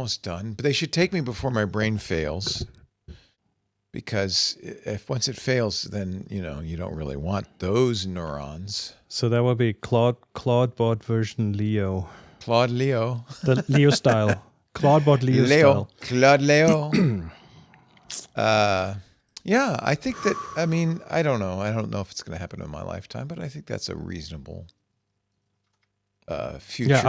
almost done, but they should take me before my brain fails. Because if once it fails, then you don't really want those neurons. So that would be Claudebot version Leo. Claude Leo. The Leo style. Claudebot Leo style. Claude Leo. Yeah, I think that, I don't know. I don't know if it's going to happen in my lifetime, but I think that's a reasonable future. Yeah,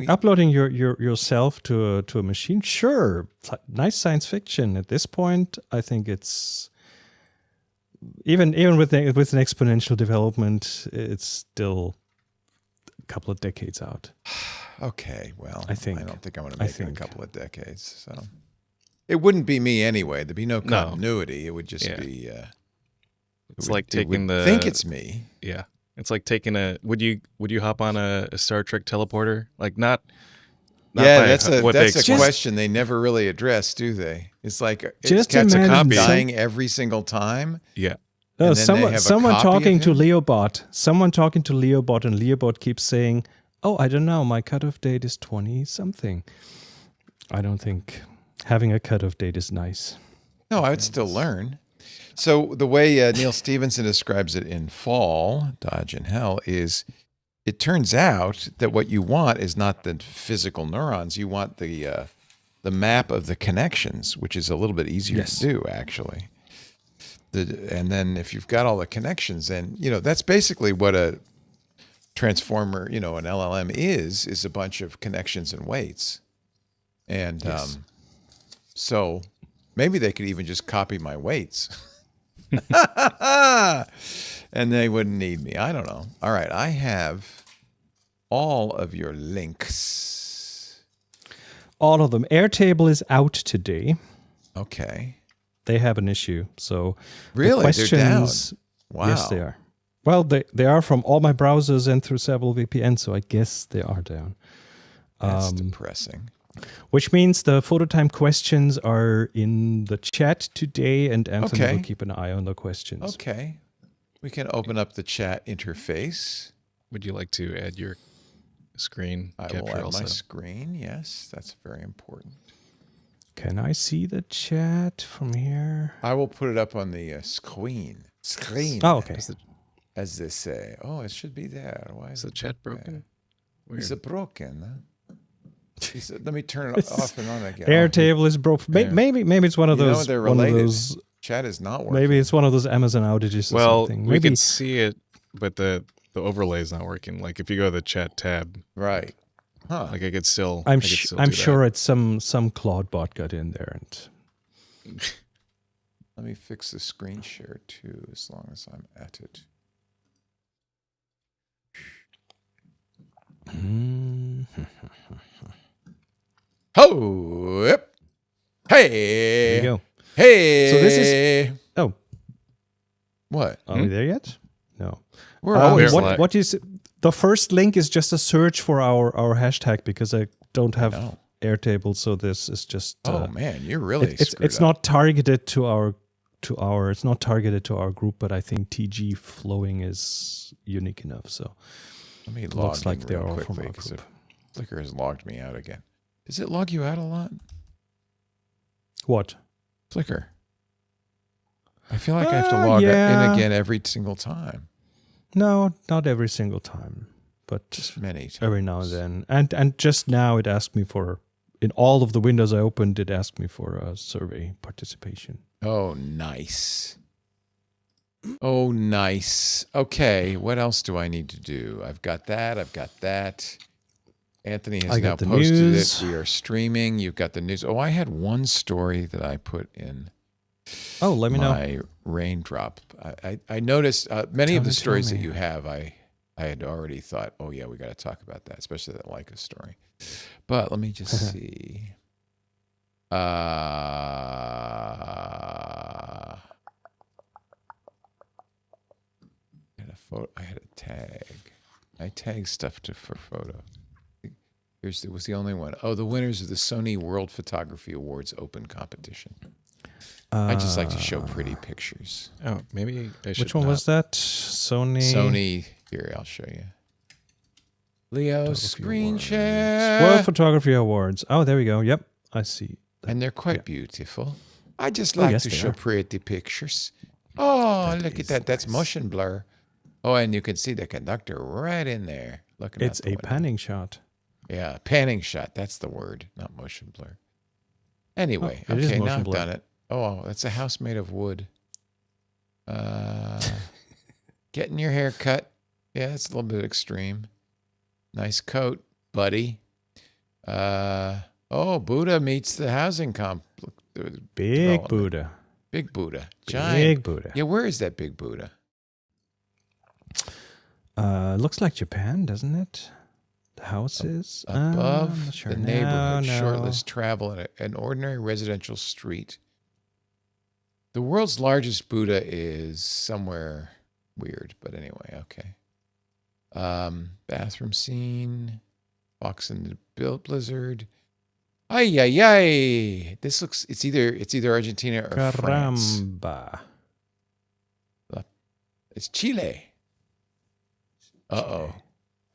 uploading yourself to a machine, sure. Nice science fiction. At this point, I think it's even with an exponential development, it's still a couple of decades out. Okay, well, I don't think I'm going to make it in a couple of decades. So it wouldn't be me anyway. There'd be no continuity. It would just be. It's like taking the. Think it's me. Yeah. It's like taking would you hop on a Star Trek teleporter? Like not yeah, that's a question they never really address, do they? It's like just cats imagine are dying every single time. Yeah. No, someone talking to Leobot. Someone talking to Leobot, and Leobot keeps saying, "Oh, I don't know. My cutoff date is 20-something." I don't think having a cutoff date is nice. No, I would still learn. So the way Neil Stephenson describes it in Fall, Dodge in Hell, is it turns out that what you want is not the physical neurons. You want the map of the connections, which is a little bit easier to do, actually. And then if you've got all the connections, then, that's basically what a transformer, an LLM is a bunch of connections and weights. And so maybe they could even just copy my weights. And they wouldn't need me. I don't know. All right. I have all of your links. All of them. Airtable is out today. Okay. They have an issue. So really, the questions, they're down. Wow. Yes, they are. Well, they are from all my browsers and through several VPNs, so I guess they are down. That's depressing. Which means the Phototime questions are in the chat today, and Anthony will keep an eye on the questions. Okay. We can open up the chat interface. Would you like to add your screen capture will add also? my screen, yes. That's very important. Can I see the chat from here? I will put it up on the screen. Screen. Oh, okay. As they say. Oh, it should be there. Why is the chat broken? Weird. Is it broken? Huh? He said, let me turn it off and on again. Airtable is broken. Maybe it's one of those. They're related. Chat is not working. Maybe it's one of those Amazon outages or something. We can see it, but the overlay is not working. Like if you go to the chat tab, right? Huh? Like I could still. I'm sure it's some Claude bot got in there and. Let me fix the screen share too, as long as I'm at it. Oh, yep. Hey. There you go. Hey. So this is. Oh. What? Are we there yet? No. We're always what is the first link is just a search for our hashtag because I don't have Airtable, so this is just. Oh man, you're really. It's not targeted to our. It's not targeted to our group, but I think TG flowing is unique enough. So let me log looks like in they're all quickly from our because group. Flickr has logged me out again. Does it log you out a lot? What? Flickr. I feel like I have to log in again every single time. No, not every single time, but just many times. Every now and then. And just now it asked me for, in all of the windows I opened, it asked me for a survey participation. Oh, nice. Oh, nice. Okay, what else do I need to do? I've got that. Anthony has now posted it. We are streaming. You've got the news. Oh, I had one story that I put in. Oh, let me know. My raindrop. I noticed many of the stories that you have, I had already thought, oh, yeah, we got to talk about that, especially that Leica story. But let me just see. I had a tag. I tagged stuff for photo. It was the only one. Oh, the winners of the Sony World Photography Awards open competition. I just like to show pretty pictures. Oh, maybe I should. Which one was that? Sony. Here, I'll show you. Leo screen share. World Photography Awards. Oh, there we go. Yep. I see. And they're quite beautiful. I just Oh, like yes, to they show are. pretty pictures. Oh, That look at is that. That's nice. motion blur. Oh, and you can see the conductor right in there. Looking It's out the a window. panning shot. Yeah, panning shot. That's the word, not motion blur. Anyway, Oh, it is okay, now motion I've blur. done it. Oh, that's a house made of wood. Getting your hair cut. Yeah, it's a little bit extreme. Nice coat, buddy. Buddha meets the housing complex. Big Buddha. Big Buddha. Giant. Big Buddha. Yeah, where is that big Buddha? Looks like Japan, doesn't it? The houses Above I'm not sure. the neighborhood, No. shortless travel in an ordinary residential street. The world's largest Buddha is somewhere weird, but anyway, okay. Bathroom scene, walks in the blizzard. Ay ay ay! This looks. It's either Argentina or France. Caramba. It's Chile. Uh-oh.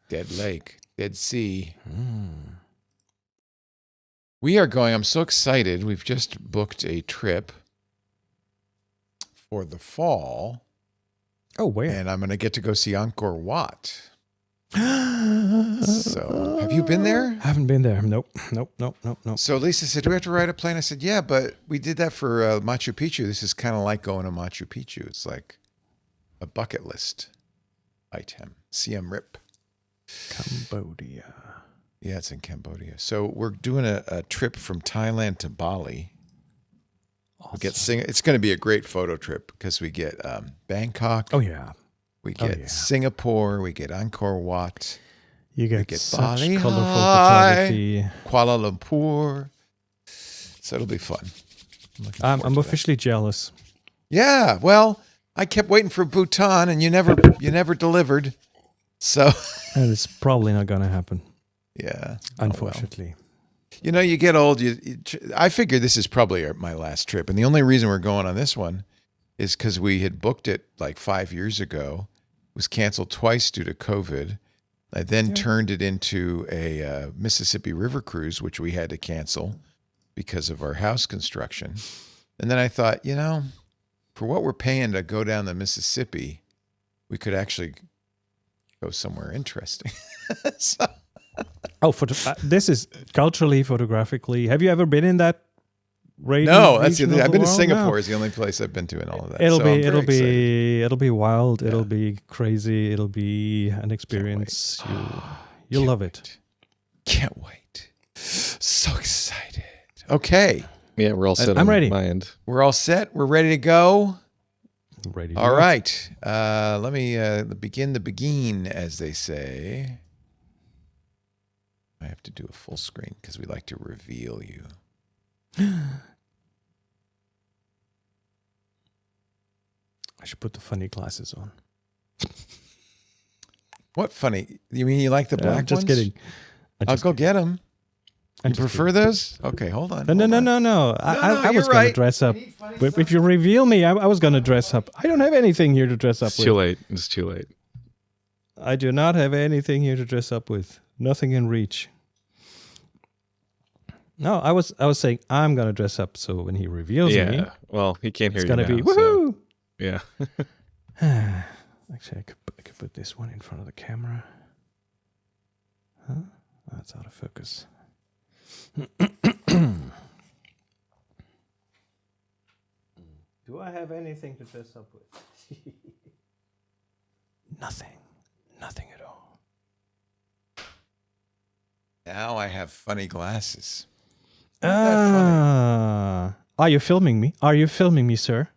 Dead lake. Dead sea. We are going. I'm so excited. We've just booked a trip for the fall. Oh, where? And I'm going to get to go see Angkor Wat. So, have you been there? Haven't been there. Nope. So Lisa said, do we have to ride a plane? I said, yeah, but we did that for Machu Picchu. This is kind of like going to Machu Picchu. It's like a bucket list item. Siem Reap. Cambodia. Yeah, it's in Cambodia. So we're doing a trip from Thailand to Bali. Awesome. It's going to be a great photo trip because we get Bangkok. Oh, yeah. We get Singapore. We get Angkor Wat. You get such Bali colorful High, photography. Kuala Lumpur. So it'll be fun. I'm officially jealous. Yeah, well, I kept waiting for Bhutan, and you never delivered. So And it's probably not going to happen. yeah, Unfortunately. You know, you get old. I figure this is probably my last trip, and the only reason we're going on this one is because we had booked it like 5 years ago. It was canceled twice due to COVID. I then turned it into a Mississippi River cruise, which we had to cancel because of our house construction. And then I thought, you know, for what we're paying to go down the Mississippi, we could actually go somewhere interesting. So, this is culturally, photographically. Have you ever been in that region? no, that's the region thing. of I've the been to world? Singapore. No. Is the only place I've been to in all of that. It'll So I'm be very excited. it'll be wild. Yeah. It'll be crazy. It'll be an experience. You'll love it. Can't wait. So excited. Okay. Yeah, we're all set. I'm on ready. My end. We're all set. We're ready to go. Ready. To All go. right. Let me begin the begin, as they say. I have to do a full screen because we like to reveal you. I should put the funny glasses on. What funny? You mean you like the black I'm just ones? kidding. I'll go get them. You prefer those? Okay, hold on. No. I was going to dress up. But if you reveal me, I was going to dress up. I don't have anything here to dress up It's with. too late. It's too late. I do not have anything here to dress up with. Nothing in reach. No, I was saying I'm going to dress up so when he reveals me, Yeah. Well, he can't hear it's you going to now. be woohoo. Yeah. Actually, I could put this one in front of the camera. Huh? That's out of focus. Do I have anything to dress up with? Nothing. Nothing at all. Now I have funny glasses. Not Are you filming me? Are you filming me, sir?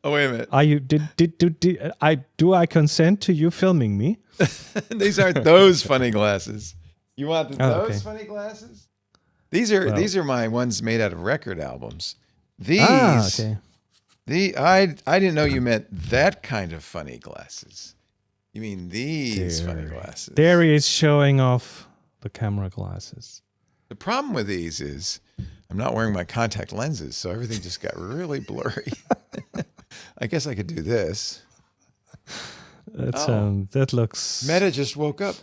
Oh, wait a minute. Are you do I consent to you filming me? These aren't those funny glasses. You want those okay. funny glasses? These are my ones made out of record albums. These okay. I didn't know you meant that kind of funny glasses. You mean these funny glasses. There he is showing off the camera glasses. The problem with these is I'm not wearing my contact lenses, so everything just got really blurry. I guess I could do this. That looks Meta just woke up.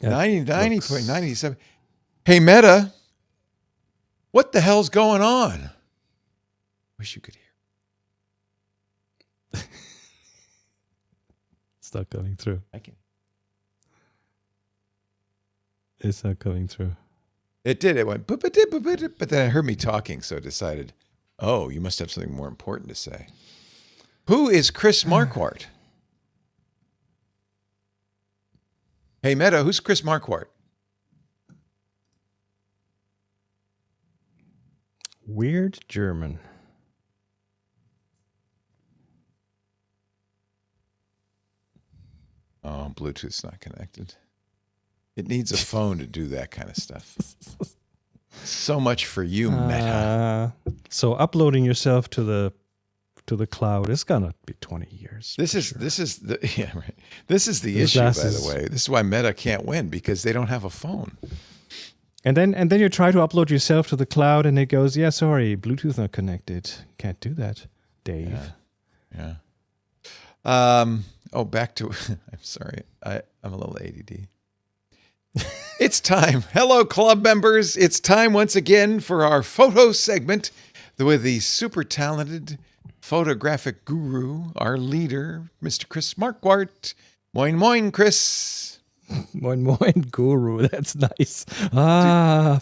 that 90.97. Hey, Meta. What the hell's going on? Wish you could hear. It's not coming through. I can. It's not coming through. It did. It went, but then it heard me talking, so it decided, oh, you must have something more important to say. Who is Chris Marquardt? Hey, Meta, who's Chris Marquardt? Weird German. Oh, Bluetooth's not connected. It needs a phone to do that kind of stuff. So much for you, Meta. So uploading yourself to the cloud is gonna be 20 years. This is the right. This is the issue, by the way. This is why Meta can't win, because they don't have a phone. And then you try to upload yourself to the cloud, and it goes, yeah, sorry, Bluetooth not connected. Can't do that, Dave. Yeah. Back to. I'm sorry. I'm a little ADD. It's time. Hello, club members. It's time once again for our photo segment with the super talented photographic guru, our leader, Mr. Chris Marquardt. Moin, moin, Chris. Moin, moin, guru. That's nice.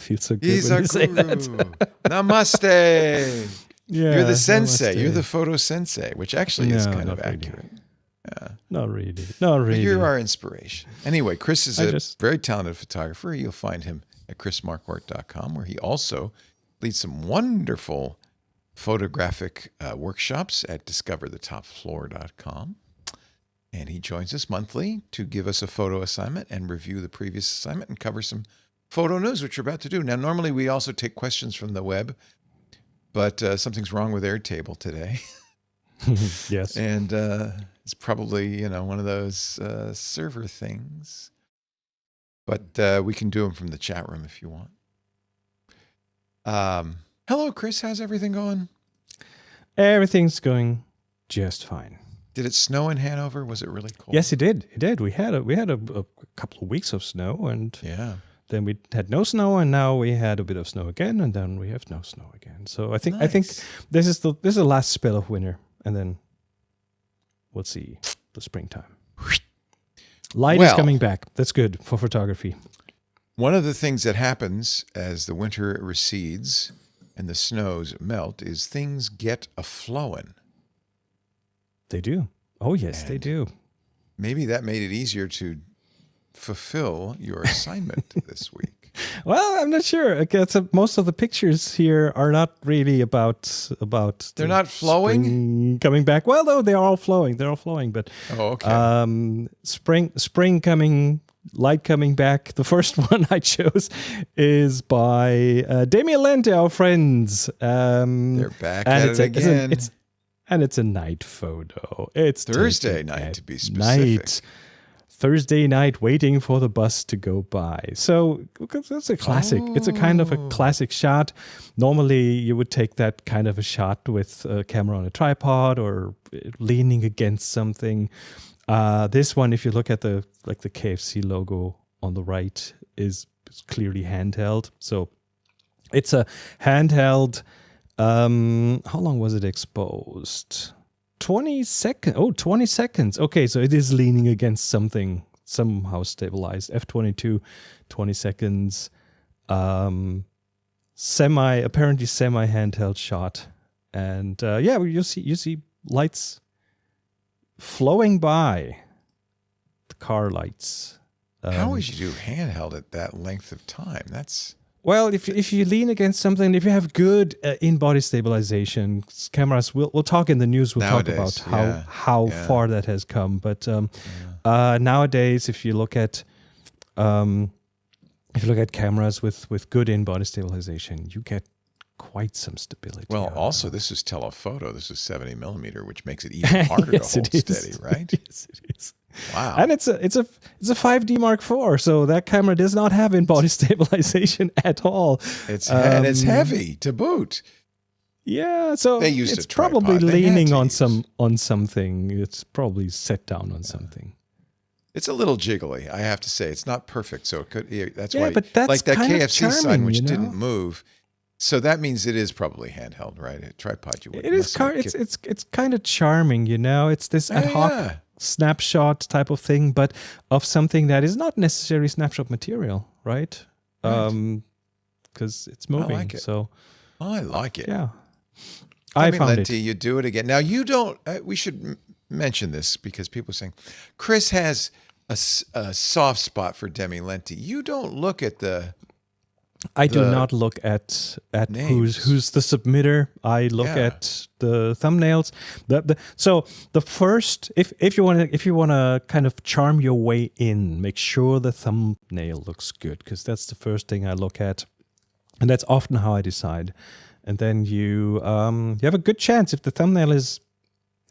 Feels so good He's when our you say guru. that. Namaste. Yeah, You're the sensei. namaste. You're the photo sensei, which actually is kind of not really. accurate. Yeah. Not really. Not really. You're our inspiration. Anyway, Chris is a just- very talented photographer. You'll find him at chrismarquardt.com, where he also leads some wonderful photographic workshops at discoverthetopfloor.com. And he joins us monthly to give us a photo assignment and review the previous assignment and cover some photo news, which we're about to do. Now, normally we also take questions from the web, but something's wrong with Airtable today. Yes. And it's probably, one of those server things. But we can do them from the chat room if you want. Hello, Chris. How's everything going? Everything's going just fine. Did it snow in Hanover? Was it really cold? Yes, it did. It did. We had a couple of weeks of snow, and Yeah. then we had no snow, and now we had a bit of snow again, and then we have no snow again. So I think Nice. this is the last spell of winter, and then we'll see the springtime. Light is coming back. That's good for photography. One of the things that happens as the winter recedes and the snows melt is things get a-flowing. They do. Oh, yes, they And do. Maybe that made it easier to fulfill your assignment this week. Well, I'm not sure. Most of the pictures here are not really about. They're not flowing? spring coming back. Well, no, they're all flowing. They're all flowing. But Oh, okay. spring coming, light coming back. The first one I chose is by Damien Lente, our friends. They're back at it again. It's a night photo. It's Thursday taken night, at to be specific. night. Thursday night, waiting for the bus to go by. So that's a classic. It's a kind of a classic shot. Normally, you would take that kind of a shot with a camera on a tripod or leaning against something. This one, if you look at the KFC logo on the right, is clearly handheld. So it's a handheld. How long was it exposed? 20 seconds. Oh, 20 seconds. Okay, so it is leaning against something, somehow stabilized. F22, 20 seconds. Apparently semi handheld shot. And you see lights flowing by. The car lights. How would you do handheld at that length of time? That's... Well, if you lean against something, if you have good in-body stabilization, cameras, we'll talk in the news. We'll Nowadays, talk about how far that has come. But nowadays, if you look at cameras with good in-body stabilization, you get quite some stability. Well, also, this is telephoto. This is 70 millimeter, which makes it even harder to hold steady, right? Yes, it is. Wow. And it's a 5D Mark IV, so that camera does not have in-body stabilization at all. And it's heavy to boot. Yeah, so They used it's a tripod. probably They had leaning to on use. something. It's probably set down on something. It's a little jiggly, I have to say. It's not perfect, so it could. That's Yeah, why. but that's like that kind of KFC sign, charming, which you know? didn't move. So that means it is probably handheld, right? A tripod you would. It is. It's kind of charming, you know. It's this ad hoc Yeah. snapshot type of thing, but of something that is not necessarily snapshot material, right? Right. Because it's moving. like it. So Oh, I like it. yeah, I found it. Demilenti, you do it again. Now you don't. We should mention this because people are saying Chris has a soft spot for Demilenti. You don't look at I do the not look at names. who's the submitter. I look Yeah. at the thumbnails. So the first, if you want to kind of charm your way in, make sure the thumbnail looks good, because that's the first thing I look at, and that's often how I decide. And then you have a good chance if the thumbnail is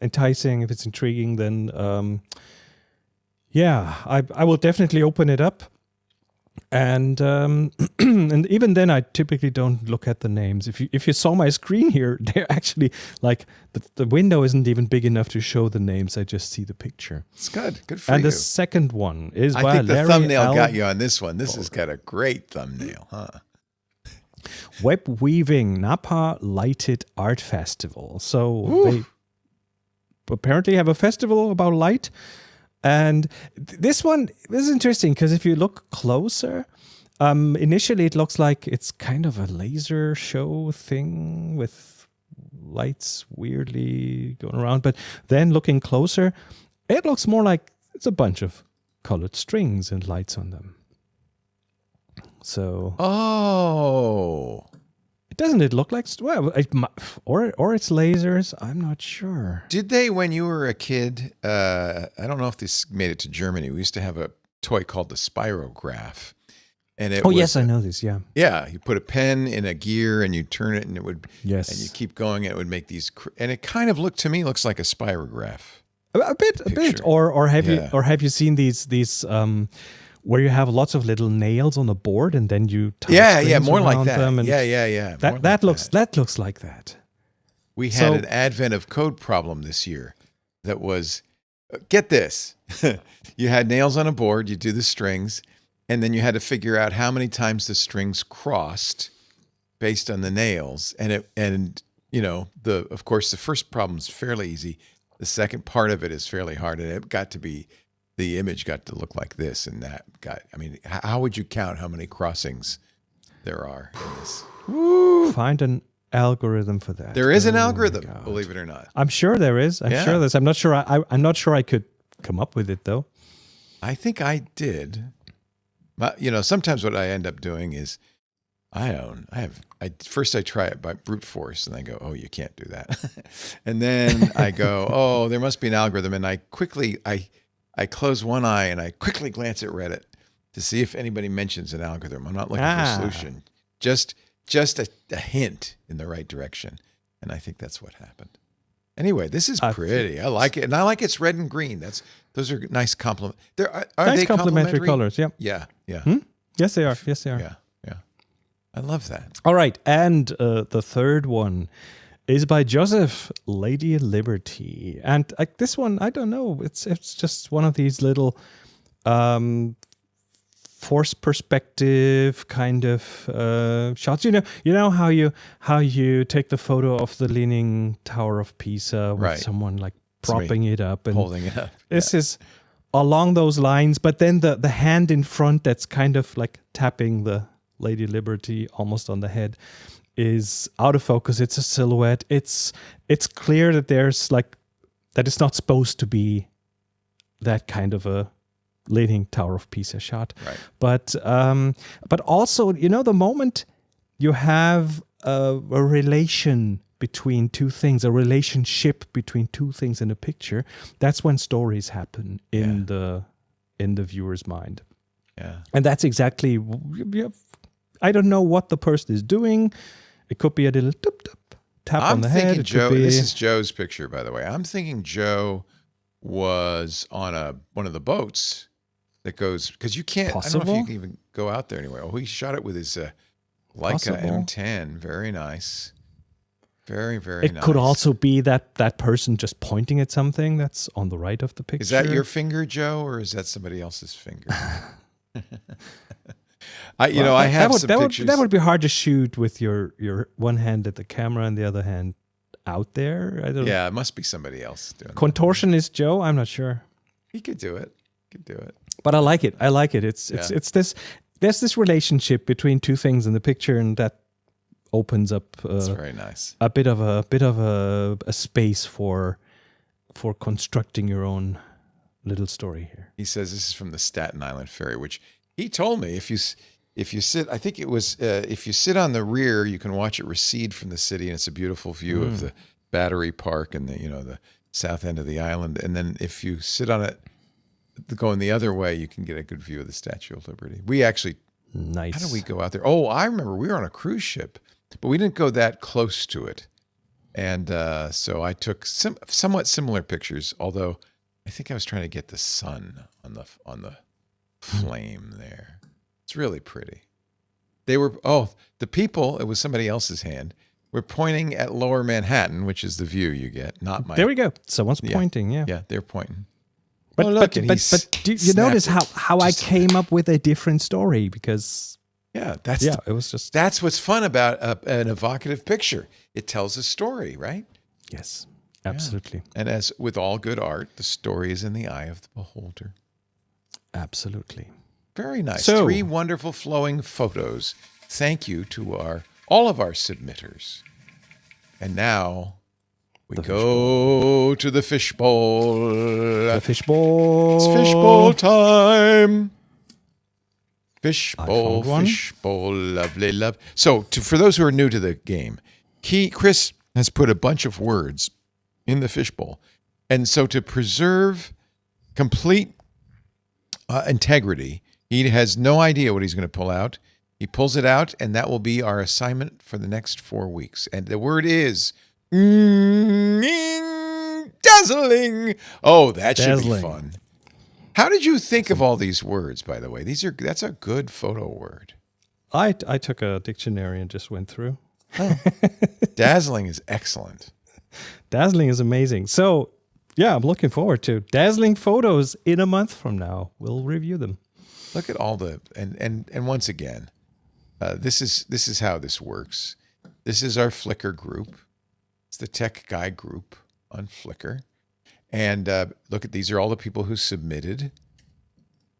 enticing, if it's intriguing, then I will definitely open it up. And and even then, I typically don't look at the names. If you saw my screen here, they're actually like the window isn't even big enough to show the names. I just see the picture. It's good. Good for And you. the second one is I by think the Larry thumbnail L. got you on this one. This has got a great thumbnail, huh? Web Weaving Napa Lighted Art Festival. So they apparently have a festival about light. And this is interesting because if you look closer, initially it looks like it's kind of a laser show thing with lights weirdly going around. But then looking closer, it looks more like it's a bunch of colored strings and lights on them. So doesn't it look like or it's lasers? I'm not sure. Did they, when you were a kid? I don't know if this made it to Germany. We used to have a toy called the spirograph, and it. Yes, I know this. Yeah. Yeah, you put a pen in a gear and you turn it, and it would. Yes. And you keep going, and it would make these. And it kind of looks like a spirograph. A bit. Or have you seen these where you have lots of little nails on a board and then you tie strings more like around that. them and Yeah. That looks like that. We had an advent of code problem this year that was, get this, you had nails on a board, you do the strings, and then you had to figure out how many times the strings crossed based on the nails. And of course the first problem is fairly easy. The second part of it is fairly hard, and the image got to look like this, and how would you count how many crossings there are in this? Find an algorithm for that. There is an algorithm, believe it or not. I'm sure there is. I'm sure there's. I'm not sure. I'm not sure I could come up with it though. I think I did. Sometimes what I end up doing is first I try it by brute force, and I go, oh, you can't do that. And then I go, oh, there must be an algorithm. And I close one eye and I quickly glance at Reddit to see if anybody mentions an algorithm. I'm not looking for a solution, just a hint in the right direction. And I think that's what happened. Anyway, this is pretty. I like it, and I like it's red and green. Those are nice complement. Are nice they complementary colors? Yeah. Yeah. Yes, they are. Yeah. I love that. All right, and the third one is by Joseph, Lady Liberty, and this one, I don't know. It's just one of these little force perspective kind of shots. You know how you take the photo of the Leaning Tower of Pisa with someone like propping it up and holding it up. This is along those lines, but then the hand in front that's kind of like tapping the Lady Liberty almost on the head is out of focus. It's a silhouette. It's clear that that it's not supposed to be that kind of a Leaning Tower of Pisa shot. Right. But also, the moment you have a relation between two things, a relationship between two things in a picture, that's when stories happen in the viewer's mind. Yeah. And that's exactly. I don't know what the person is doing. It could be a little tap on the head. This is Joe's picture, by the way. I'm thinking Joe was on one of the boats that goes, because you can't. Possible? I don't know if you can even go out there anywhere. Oh, he shot it with his Leica M10. Very nice. Very, very nice. It could also be that person just pointing at something that's on the right of the picture. Is that your finger, Joe, or is that somebody else's finger? I have some pictures. That would be hard to shoot with your one hand at the camera and the other hand out there. I don't. Yeah, it must be somebody else doing it. Contortionist Joe, I'm not sure. He could do it. But I like it. It's this. There's this relationship between two things in the picture, and that opens up. It's very nice. A bit of a space for constructing your own little story here. He says this is from the Staten Island Ferry, which he told me if you sit, I think it was if you sit on the rear, you can watch it recede from the city, and it's a beautiful view of the Battery Park and the south end of the island. And then if you sit on it going the other way, you can get a good view of the Statue of Liberty. We actually, nice. How did we go out there? Oh, I remember we were on a cruise ship, but we didn't go that close to it. And so I took somewhat similar pictures, although I think I was trying to get the sun on the flame there. It's really pretty. They were, the people, it was somebody else's hand, were pointing at Lower Manhattan, which is the view you get, not my. There we go. Someone's pointing, yeah. Yeah, they're pointing. But do you notice how I came up with a different story? Because it was just that's what's fun about an evocative picture. It tells a story, right? Yes, absolutely. Yeah. And as with all good art, the story is in the eye of the beholder. Absolutely. Very nice. So, 3 wonderful flowing photos. Thank you to all of our submitters. And now we go to the fishbowl. The fishbowl. It's fishbowl time. Fishbowl, lovely, love. So, for those who are new to the game, Chris has put a bunch of words in the fishbowl. And so to preserve complete integrity, he has no idea what he's going to pull out. He pulls it out, and that will be our assignment for the next 4 weeks. And the word is dazzling. Oh, that should be fun. How did you think of all these words, by the way? That's a good photo word. I took a dictionary and just went through. Oh. Dazzling is excellent. Dazzling is amazing. So, yeah, I'm looking forward to dazzling photos in a month from now. We'll review them. Look at all the and once again, this is how this works. This is our Flickr group. It's the Tech Guy group on Flickr. And look at these are all the people who submitted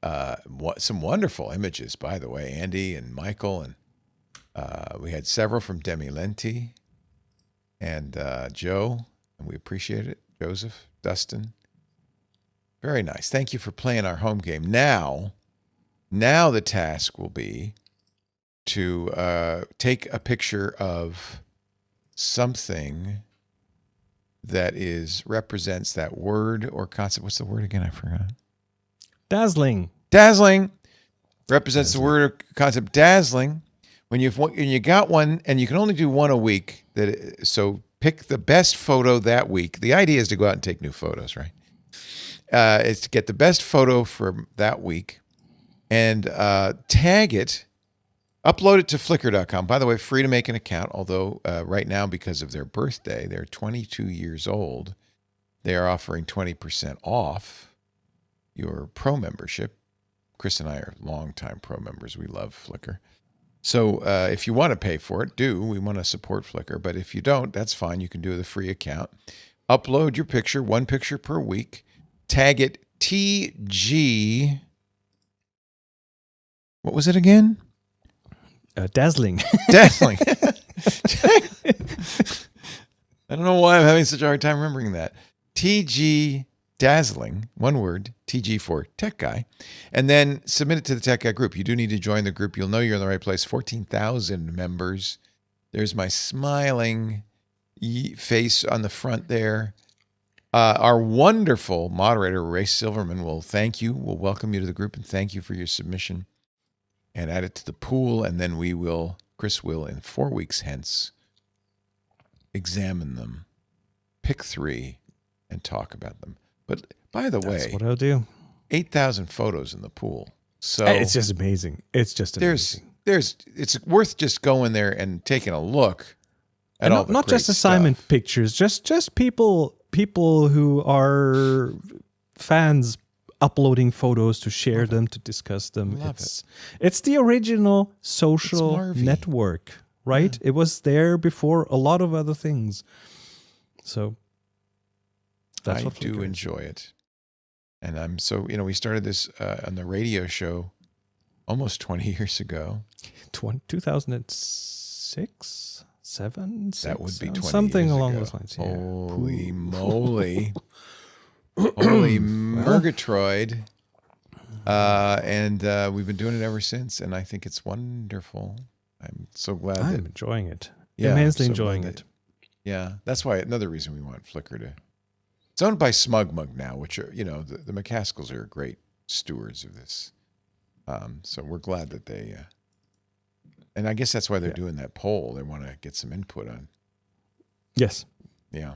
some wonderful images, by the way. Andy and Michael, and we had several from Demi Lenti and Joe, and we appreciate it. Joseph, Dustin. Very nice. Thank you for playing our home game. Now the task will be to take a picture of something that represents that word or concept. What's the word again? I forgot. Dazzling. Dazzling represents the word or concept. Dazzling. When you got one, and you can only do one a week. So pick the best photo that week. The idea is to go out and take new photos, right? It's to get the best photo from that week and tag it. Upload it to Flickr.com. By the way, free to make an account, although right now, because of their birthday, they're 22 years old, they are offering 20% off your pro membership. Chris and I are longtime pro members. We love Flickr. So if you want to pay for it, we want to support Flickr. But if you don't, that's fine. You can do the free account. Upload your picture, 1 picture per week. Tag it TG. What was it again? Dazzling. Dazzling. I don't know why I'm having such a hard time remembering that. TG Dazzling, one word, TG for Tech Guy, and then submit it to the Tech Guy group. You do need to join the group. You'll know you're in the right place. 14,000 members. There's my smiling face on the front there. Our wonderful moderator, Ray Silverman, will thank you. We'll welcome you to the group and thank you for your submission. And add it to the pool, and then Chris will, in 4 weeks hence, examine them, pick 3, and talk about them. But by the way, that's what I'll do. 8,000 photos in the pool. So it's just amazing. It's just amazing. It's worth just going there and taking a look at all the not great just assignment stuff. Pictures, just people who are fans uploading photos, to share them, to discuss them. Love It's the original social Marvy. network, right? It was there before a lot of other things. So that's I what do Flickr is. enjoy it. And I'm so, we started this on the radio show almost 20 years ago. 2006, 7, That would be 20 something years along ago. those lines. Yeah. Holy moly. Holy Murgatroyd. And we've been doing it ever since. And I think it's wonderful. I'm so glad I'm enjoying it. Yeah, Immensely so enjoying glad it. Yeah, that's why another reason we want Flickr to. It's owned by SmugMug now, which are the McCaskills are great stewards of this. So we're glad that they. And I guess that's why they're doing that poll. They want to get some input on. Yes. Yeah.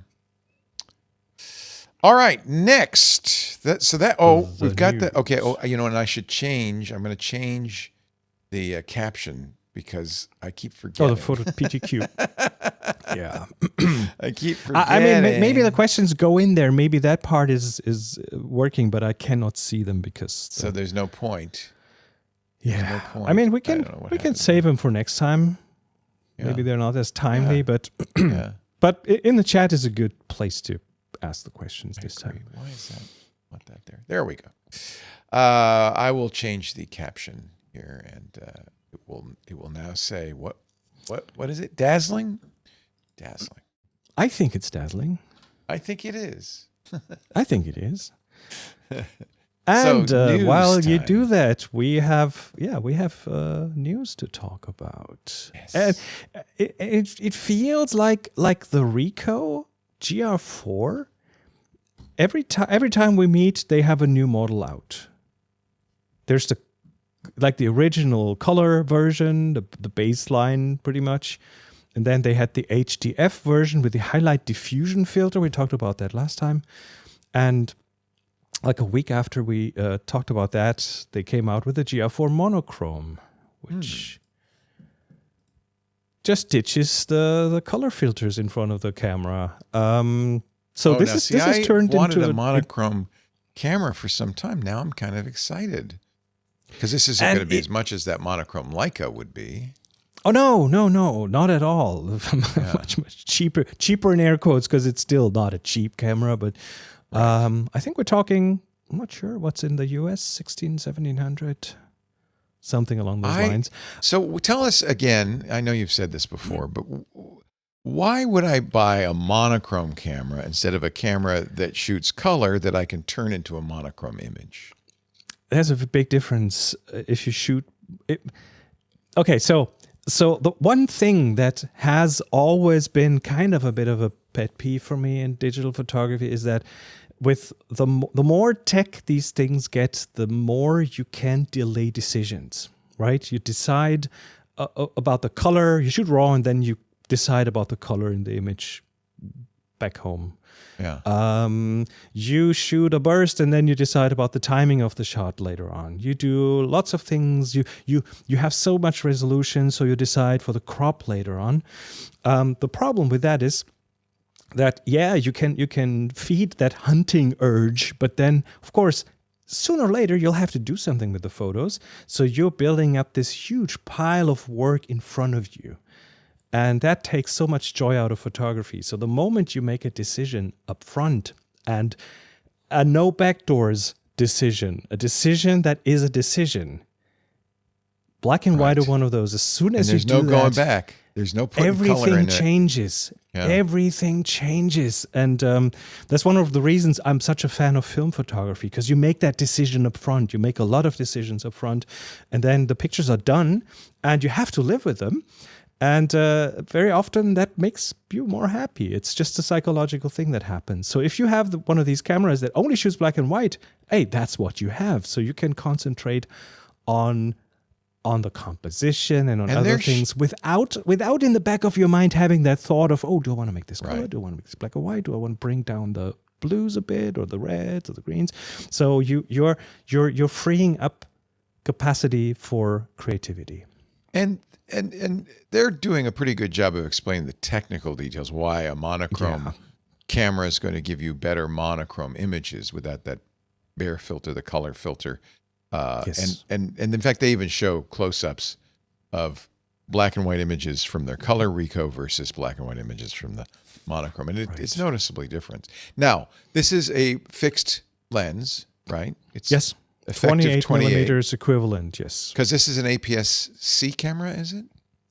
All right, next. We've got the okay. Oh, and I should change. I'm going to change the caption because I keep forgetting. Oh, the photo PTQ. Yeah. I keep forgetting. I mean, maybe the questions go in there. Maybe that part is working, but I cannot see them because. So there's no point. Yeah. No point. I mean, we I don't know can what we can happened. save them for next time. Yeah. Maybe they're not as timely, Yeah. but Yeah. but in the chat is a good place to ask the questions this Agree. time. Why is that? Want that there? There we go. I will change the caption here, and it will now say what is it? Dazzling. I think it's dazzling. I think it is. I think it is. And news while you time. do that, we have news to talk about. Yes. And it feels like the Ricoh GR4. Every time we meet, they have a new model out. There's the original color version, the baseline pretty much. And then they had the HDF version with the highlight diffusion filter. We talked about that last time. And like a week after we talked about that, they came out with the GR4 monochrome, which just ditches the color filters in front of the camera. So this is turned I wanted into a monochrome camera for some time. Now I'm kind of excited because this isn't going to be as much as that monochrome Leica would be. Oh no, not at all. much cheaper in air quotes because it's still not a cheap camera. But I think we're talking. I'm not sure what's in the US, 1700, something along those lines. So tell us again. I know you've said this before, but why would I buy a monochrome camera instead of a camera that shoots color that I can turn into a monochrome image? There's a big difference if you shoot it. Okay, so the one thing that has always been kind of a bit of a pet peeve for me in digital photography is that with the more tech these things get, the more you can delay decisions, right? You decide about the color, you shoot raw, and then you decide about the color in the image back home. Yeah. You shoot a burst and then you decide about the timing of the shot later on. You do lots of things. You have so much resolution, so you decide for the crop later on. The problem with that is that you can feed that hunting urge, but then of course sooner or later you'll have to do something with the photos. So you're building up this huge pile of work in front of you. And that takes so much joy out of photography. So the moment you make a decision up front, and a no backdoors decision, a decision that is a decision, black and white are one of those. As soon as there's you do no going that, back. There's no putting color in everything it. changes. Yeah. Everything changes. And that's one of the reasons I'm such a fan of film photography, because you make that decision up front. You make a lot of decisions up front, and then the pictures are done, and you have to live with them. And very often that makes you more happy. It's just a psychological thing that happens. So if you have one of these cameras that only shoots black and white, hey, that's what you have. So you can concentrate on the composition and on other things without in the back of your mind having that thought of, oh, do I want to make this color? Do I want to make this black or white? Do I want to bring down the blues a bit, or the reds or the greens? So you're freeing up capacity for creativity. And they're doing a pretty good job of explaining the technical details, why a monochrome camera is going to give you better monochrome images without that bare filter, the color filter. Yes. And in fact, they even show close-ups of black and white images from their color Ricoh versus black and white images from the monochrome. And it's noticeably different. Now, this is a fixed lens, right? It's Yes. effective 28 millimeters equivalent, yes. Because this is an APS-C camera, is it?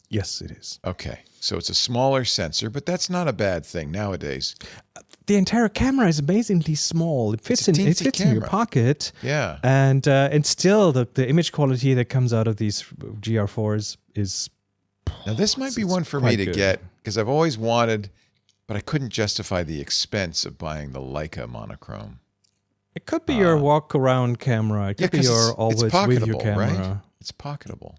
Yes, it is. Okay. So it's a smaller sensor, but that's not a bad thing nowadays. The entire camera is amazingly small. It fits in your pocket. Yeah. And still the image quality that comes out of these GR4s is... Now, this might be one for me to get because I've always wanted, but I couldn't justify the expense of buying the Leica monochrome. It could be your walk-around camera. It could be your always with your camera. Right? It's pocketable.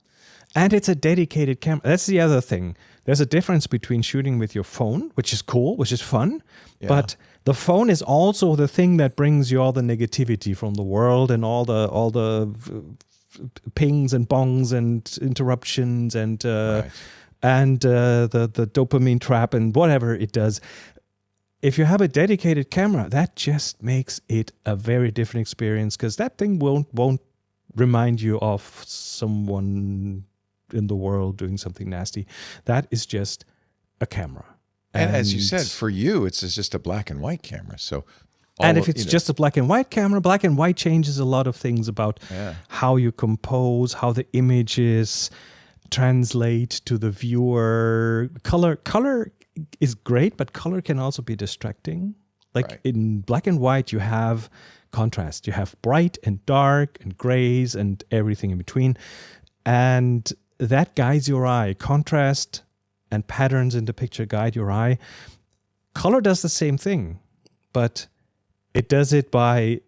And it's a dedicated camera. That's the other thing. There's a difference between shooting with your phone, which is cool, which is fun, but the phone is also the thing that brings you all the negativity from the world and all the pings and bongs and interruptions and the dopamine trap and whatever it does. If you have a dedicated camera, that just makes it a very different experience because that thing won't remind you of someone in the world doing something nasty. That is just a camera. And as you said, for you, it's just a black and white camera. So, and if it's just a black and white camera, black and white changes a lot of things about how you compose, how the images translate to the viewer. Color is great, but color can also be distracting. Like in black and white, you have contrast. You have bright and dark and grays and everything in between. And that guides your eye. Contrast and patterns in the picture guide your eye. Color does the same thing, but it does it by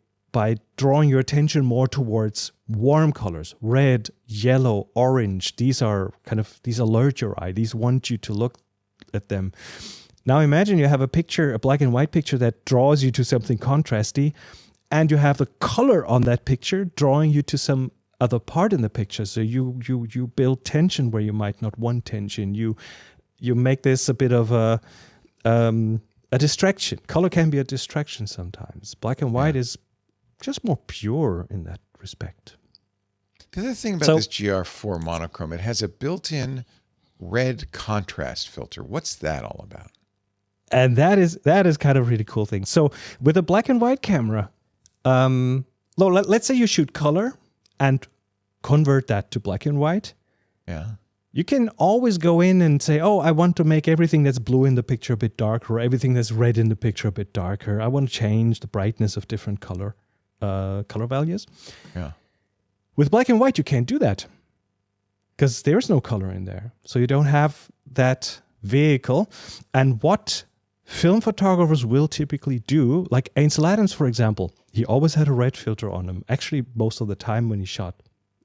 drawing your attention more towards warm colors, red, yellow, orange. These alert your eye. These want you to look at them. Now imagine you have a black and white picture that draws you to something contrasty, and you have the color on that picture drawing you to some other part in the picture. So you build tension where you might not want tension. You make this a bit of a distraction. Color can be a distraction sometimes. Black and white is just more pure in that respect. The other thing about this GR4 monochrome, it has a built-in red contrast filter. What's that all about? And that is kind of a really cool thing. So with a black and white camera, let's say you shoot color and convert that to black and white. Yeah. You can always go in and say, oh, I want to make everything that's blue in the picture a bit darker, or everything that's red in the picture a bit darker. I want to change the brightness of different color values. Yeah. With black and white, you can't do that because there's no color in there. So you don't have that vehicle. And what film photographers will typically do, like Ansel Adams, for example, he always had a red filter on him. Actually, most of the time when he shot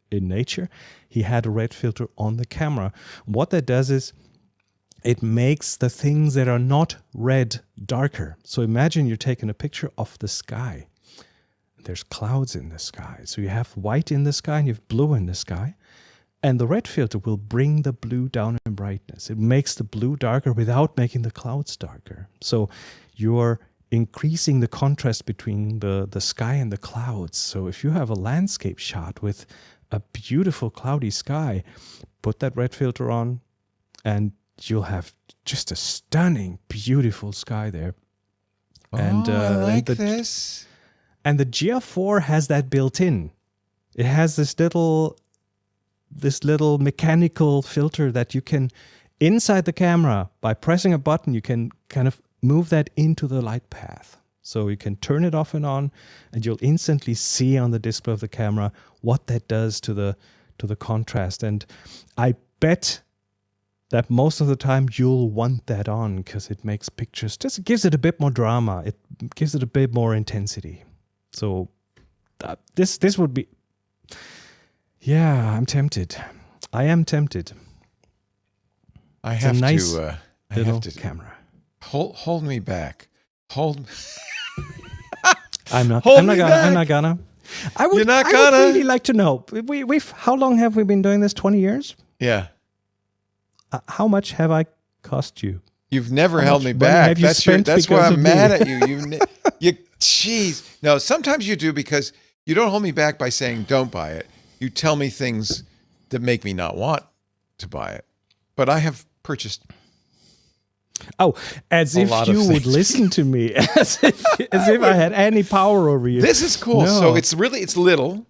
in nature, he had a red filter on the camera. What that does is it makes the things that are not red darker. So imagine you're taking a picture of the sky. There's clouds in the sky. So you have white in the sky and you have blue in the sky. And the red filter will bring the blue down in brightness. It makes the blue darker without making the clouds darker. So you're increasing the contrast between the sky and the clouds. So if you have a landscape shot with a beautiful cloudy sky, put that red filter on and you'll have just a stunning, beautiful sky there. And I like this. And the GR4 has that built in. It has this little mechanical filter that you can, inside the camera, by pressing a button, you can kind of move that into the light path. So you can turn it off and on, and you'll instantly see on the display of the camera what that does to the contrast. And I bet that most of the time you'll want that on because it makes pictures, just gives it a bit more drama. It gives it a bit more intensity. So this would be, yeah, I'm tempted. I am tempted. I have it's a nice to. I little have to camera. Hold me back. I'm not Hold gonna. me I'm back. not gonna. I You're not would gonna? really like to know. We've how long have we been doing this? 20 years? Yeah. How much have I cost you? You've never How held much me money back. have you That's spent that's why because I'm of mad me? at you. You jeez. No, sometimes you do because You don't hold me back by saying don't buy it. You tell me things that make me not want to buy it. But I have purchased. Oh, as A if lot of you would things. listen to me, as if I had any power over you. This is cool. No. So it's little.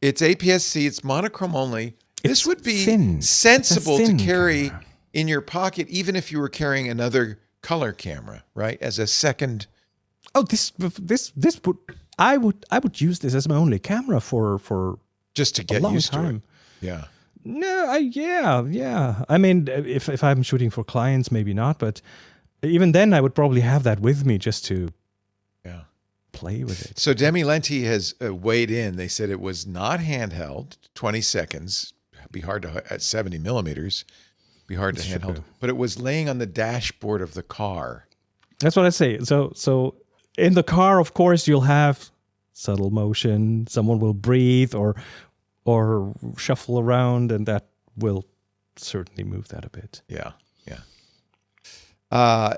It's APS-C. It's monochrome only. This It's would be thin. sensible It's a to thin carry camera. in your pocket, even if you were carrying another color camera, right? As a second. Oh, this would I would use this as my only camera for Just to a get long used to it. time. Yeah. No, yeah. I mean, if I'm shooting for clients, maybe not, but even then, I would probably have that with me just to Yeah. play with it. So Demi Lenti has weighed in. They said it was not handheld, 20 seconds. Be hard to, at 70 millimeters, be hard to should handhold. be. But it was laying on the dashboard of the car. That's what I say. So in the car, of course, you'll have subtle motion. Someone will breathe or shuffle around, and that will certainly move that a bit. Yeah, yeah.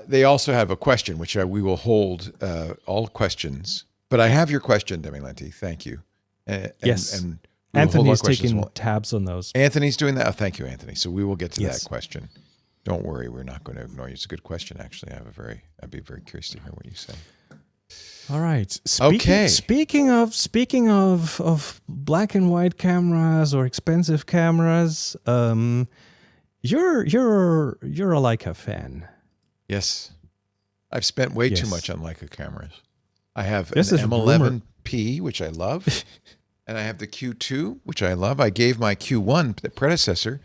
They also have a question, which we will hold all questions. But I have your question, Demi Lenti. Thank you. Yes. And we will hold all Anthony's questions. taking tabs on those. Anthony's doing that. Oh, thank you, Anthony. So we will get to Yes. that question. Don't worry, we're not going to ignore you. It's a good question, actually. I'd be very curious to hear what you say. All right. Okay. Speaking of black and white cameras or expensive cameras, you're a Leica fan. Yes, I've spent way too Yes. much on Leica cameras. I have This an is M11P, which I love, and I have the Q2, which I love. I gave my Q1, the predecessor,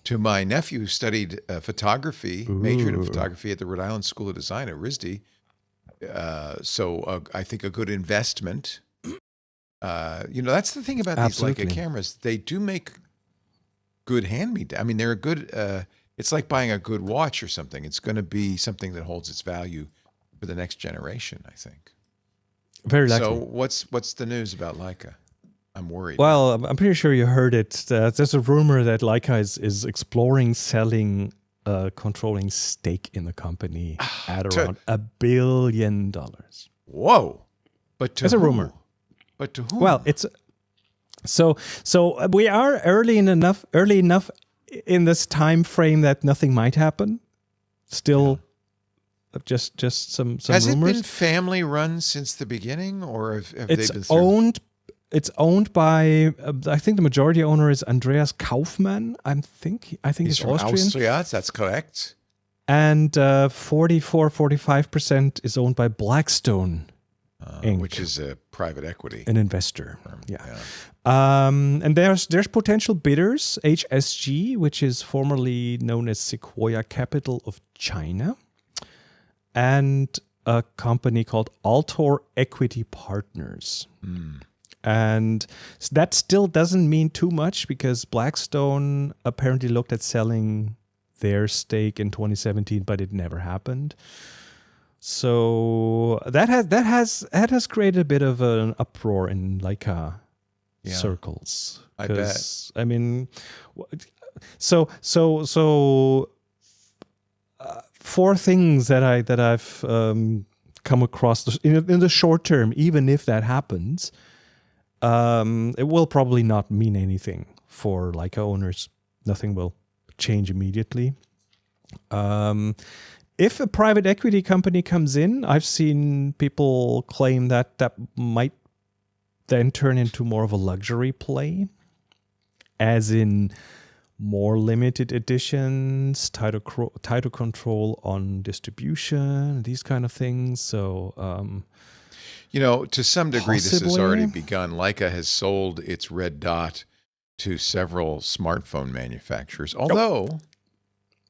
to my nephew who studied photography, majored in Ooh. photography at the Rhode Island School of Design at RISD. So I think a good investment. That's the thing about Absolutely. these Leica cameras. They do make good hand-me-down. I mean, they're a good. It's like buying a good watch or something. It's going to be something that holds its value for the next generation, I think. Very likely. So what's the news about Leica? I'm worried. Well, I'm pretty sure you heard it. There's a rumor that Leica is exploring selling a controlling stake in the company at to- around $1 billion. Whoa! But to It's a who? rumor. But to whom? Well, it's so we are early enough in this time frame that nothing might happen. Still, just some has rumors. it been family run since the beginning, or have It's they been through? It's owned by I think the majority owner is Andreas Kaufmann. I think He's he's from Austrian. Austria. That's correct. And 45% is owned by Blackstone, Inc., Which is a private equity an investor. firm. Yeah. And there's potential bidders, HSG, which is formerly known as Sequoia Capital of China, and a company called Altor Equity Partners. And that still doesn't mean too much because Blackstone apparently looked at selling their stake in 2017, but it never happened. So that has created a bit of an uproar in Leica circles. I bet. 'Cause, I mean, four things that I've come across in the short term. Even if that happens, it will probably not mean anything for Leica owners. Nothing will change immediately. If a private equity company comes in, I've seen people claim that might then turn into more of a luxury play, as in more limited editions, tighter control on distribution, these kind of things. So, To some degree, this has Possibly. already begun. Leica has sold its red dot to several smartphone manufacturers. Although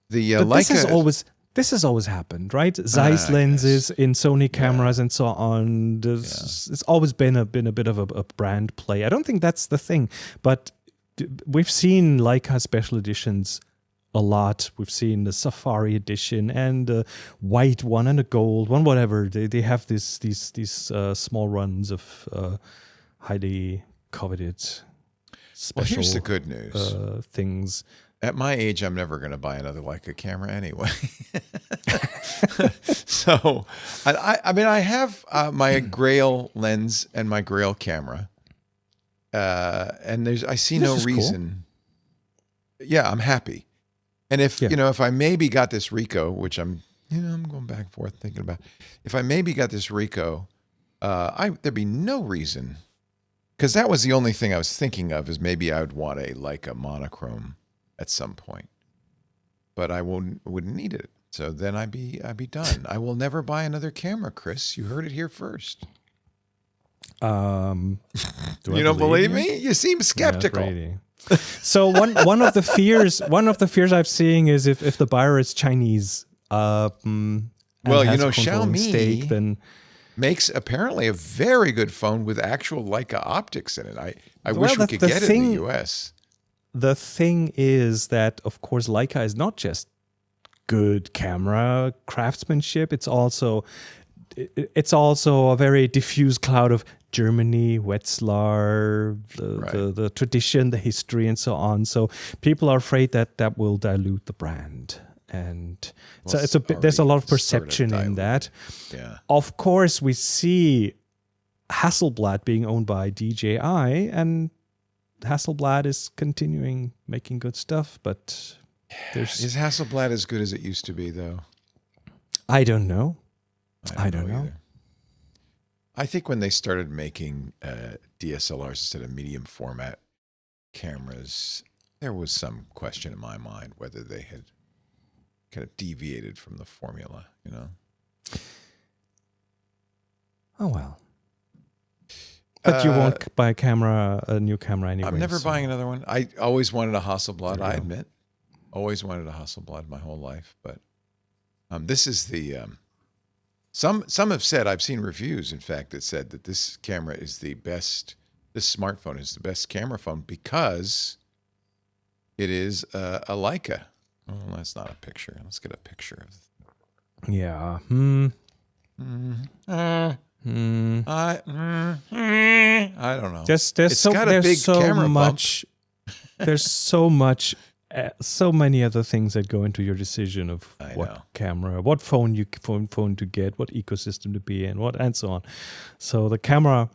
the but Leica this has always happened, right? Zeiss I lenses guess. in Sony cameras and so on. It's always been a bit of a brand play. I don't think that's the thing, but we've seen Leica special editions a lot. We've seen the Safari edition and the white one and the gold one, whatever. They have these small runs of highly coveted Well, special here's the good news. things. At my age, I'm never going to buy another Leica camera anyway. So, I mean, I have my Grail lens and my Grail camera, and I see This no is cool. reason. Yeah, I'm happy. And if Yeah. if I maybe got this Ricoh, which I'm going back and forth thinking about, if I maybe got this Ricoh, there'd be no reason, because that was the only thing I was thinking of, is maybe I would want a Leica monochrome at some point, but I wouldn't need it. So then I'd be done. I will never buy another camera, Chris. You heard it here first. Do You don't believe me? You seem skeptical. Not really. So one of the fears I've seen is if the buyer is Chinese, and Well, has a controlling Xiaomi stake, then makes apparently a very good phone with actual Leica optics in it. I wish we the- could the get it in the US. the thing is that, of course, Leica is not just good camera craftsmanship. It's also a very diffuse cloud of Germany, Wetzlar, the tradition, the history, and so on. So people are afraid that will dilute the brand, and so there's a lot of perception in that. Yeah. Of course, we see Hasselblad being owned by DJI, and Hasselblad is continuing making good stuff, but Is Hasselblad as good as it used to be, though? I don't know. I don't know. either. I think when they started making DSLRs instead of medium format cameras, there was some question in my mind whether they had kind of deviated from the formula, Oh well. But you won't buy a new camera anyway. I'm never so- buying another one. I always wanted a Hasselblad, There I you go. admit. Always wanted a Hasselblad my whole life. But this is the... Some have said, I've seen reviews, in fact, that said that this camera is the best, this smartphone is the best camera phone because it is a Leica. Oh, that's not a picture. Let's get a picture of Yeah. I don't know. There's It's got a big so camera bump. much. There's so much. So many other things that go into your decision of I what know. camera, what phone to get, what ecosystem to be in, and so on. So the camera,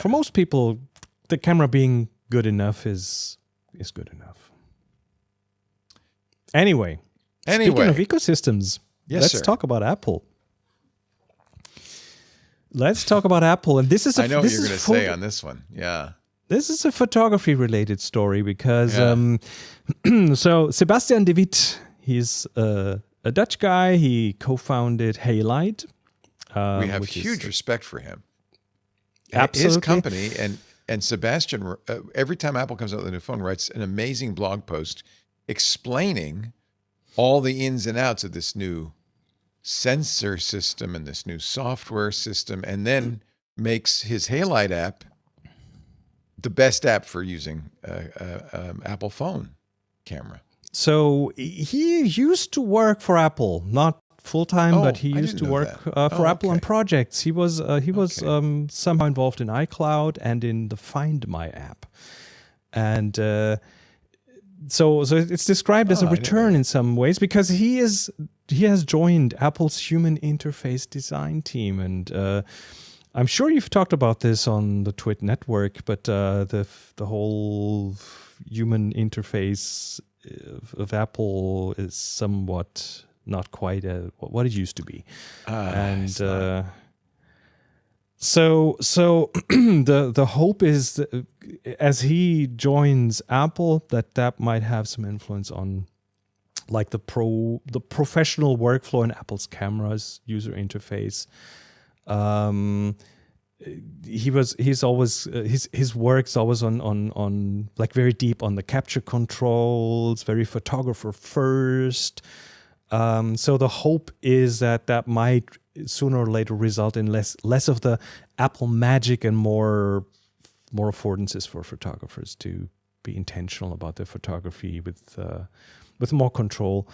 for most people, the camera being good enough is good enough. Anyway, speaking of ecosystems, Yes, let's sir. talk about Apple. Let's talk about Apple, and this is I know what you're going to say on this one. Yeah. This is a photography related story because so Sebastian de Wit, he's a Dutch guy. He co-founded Halide. We have which is- huge respect for him. Absolutely. His company and Sebastian, every time Apple comes out with a new phone, writes an amazing blog post explaining all the ins and outs of this new sensor system and this new software system, and then makes his Halide app the best app for using Apple phone camera. So he used to work for Apple, not full time, Oh, but he I used to didn't know work that. for Apple on Okay. projects. He was somehow involved in iCloud and in the Find My app, and so it's described as a I didn't return in some ways because he has joined Apple's human interface design team, and I'm sure you've talked about this on the Twit network, but the whole human interface of Apple is somewhat not quite what it used to be, and so the hope is that as he joins Apple that might have some influence on like the professional workflow in Apple's cameras user interface. His work's always on like very deep on the capture controls, very photographer first. So the hope is that might sooner or later result in less of the Apple magic and more affordances for photographers to be intentional about their photography with more control.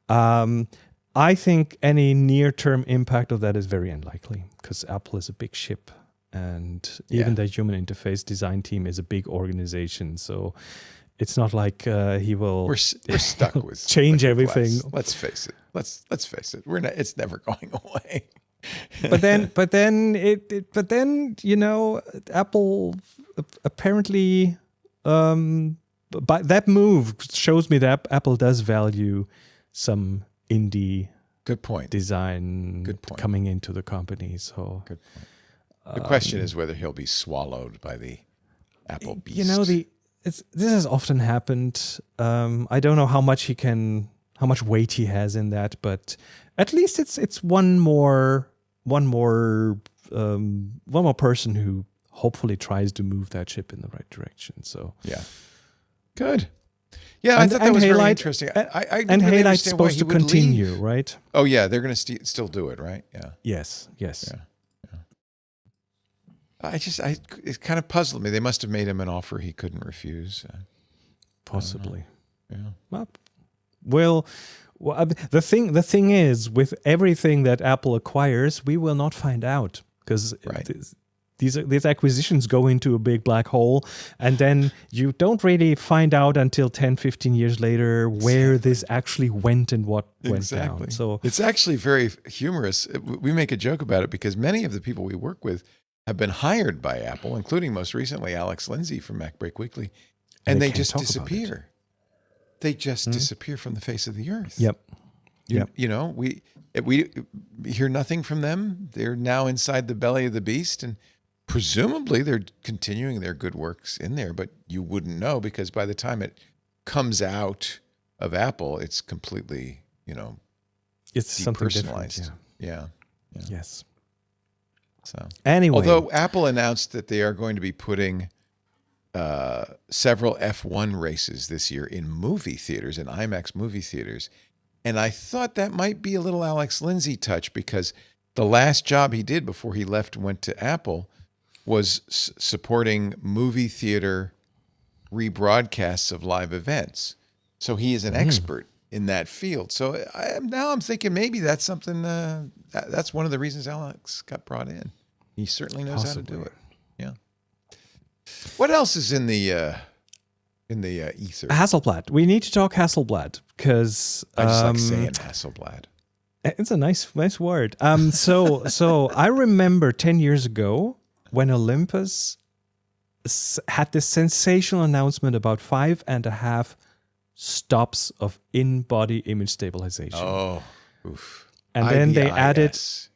I think any near-term impact of that is very unlikely because Apple is a big ship, and even the human interface design team is a big organization. So it's not like he will. We're stuck with change with everything. glass. Let's face it. Let's face it. It's never going away. but then Apple apparently by that move shows me that Apple does value some indie Good point. design Good point. coming into the company. So Good point. The question is whether he'll be swallowed by the Apple beast. this has often happened. I don't know how much weight he has in that, but at least it's one more person who hopefully tries to move that ship in the right direction. So yeah, good. Yeah, I thought that was very interesting. I and really Halight's understand why supposed he to would continue, leave. right? Oh yeah, they're going to still do it, right? Yeah. Yes. Yeah. It kind of puzzled me. They must have made him an offer he couldn't refuse. Possibly. Yeah. Well, the thing is, with everything that Apple acquires, we will not find out because these acquisitions go into a big black hole, and then you don't really find out until 10, 15 years later where this actually went and what went down. So it's actually very humorous. We make a joke about it because many of the people we work with have been hired by Apple, including most recently Alex Lindsay from MacBreak Weekly, and they just disappear. They just disappear from the face of the earth. Yep. We hear nothing from them. They're now inside the belly of the beast, and presumably they're continuing their good works in there, but you wouldn't know because by the time it comes out of Apple, it's completely, it's something depersonalized. Different. Yeah. Yes. So anyway, although Apple announced that they are going to be putting several F1 races this year in movie theaters, in IMAX movie theaters, and I thought that might be a little Alex Lindsay touch because the last job he did before he left and went to Apple was supporting movie theater rebroadcasts of live events. So he is an expert in that field. So now I'm thinking maybe that's something, that's one of the reasons Alex got brought in. He certainly knows how to do it. Yeah. What else is in the ether? Hasselblad. We need to talk Hasselblad because I just like saying Hasselblad. It's a nice word. So I remember 10 years ago when Olympus had this sensational announcement about 5.5 stops of in-body image stabilization. Oh, oof. And then they IBIS,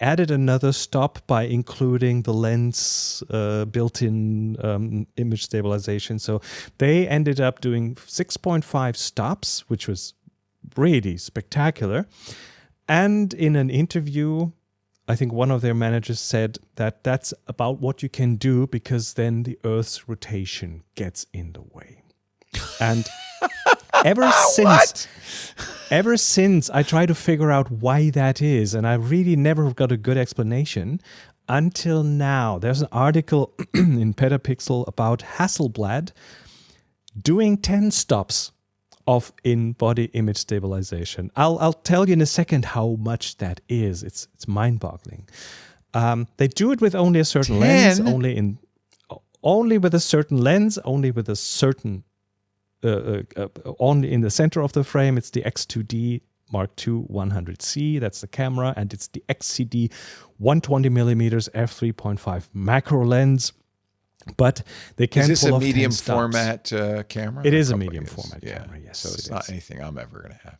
added another stop by including the lens built-in image stabilization. So they ended up doing 6.5 stops, which was really spectacular. And in an interview, I think one of their managers said that that's about what you can do because then the Earth's rotation gets in the way. And ever since I try to figure out why that is, and I really never got a good explanation until now. There's an article in Petapixel about Hasselblad doing 10 stops of in-body image stabilization. I'll tell you in a second how much that is. It's mind-boggling. They do it with only a certain lens, only with a certain lens, only with a certain only in the center of the frame. It's the X2D Mark II 100C. That's the camera, and it's the XCD 120mm f3.5 macro lens. But they can. Is this a medium format camera? It is a medium format camera. Yes, so it's not anything I'm ever going to have.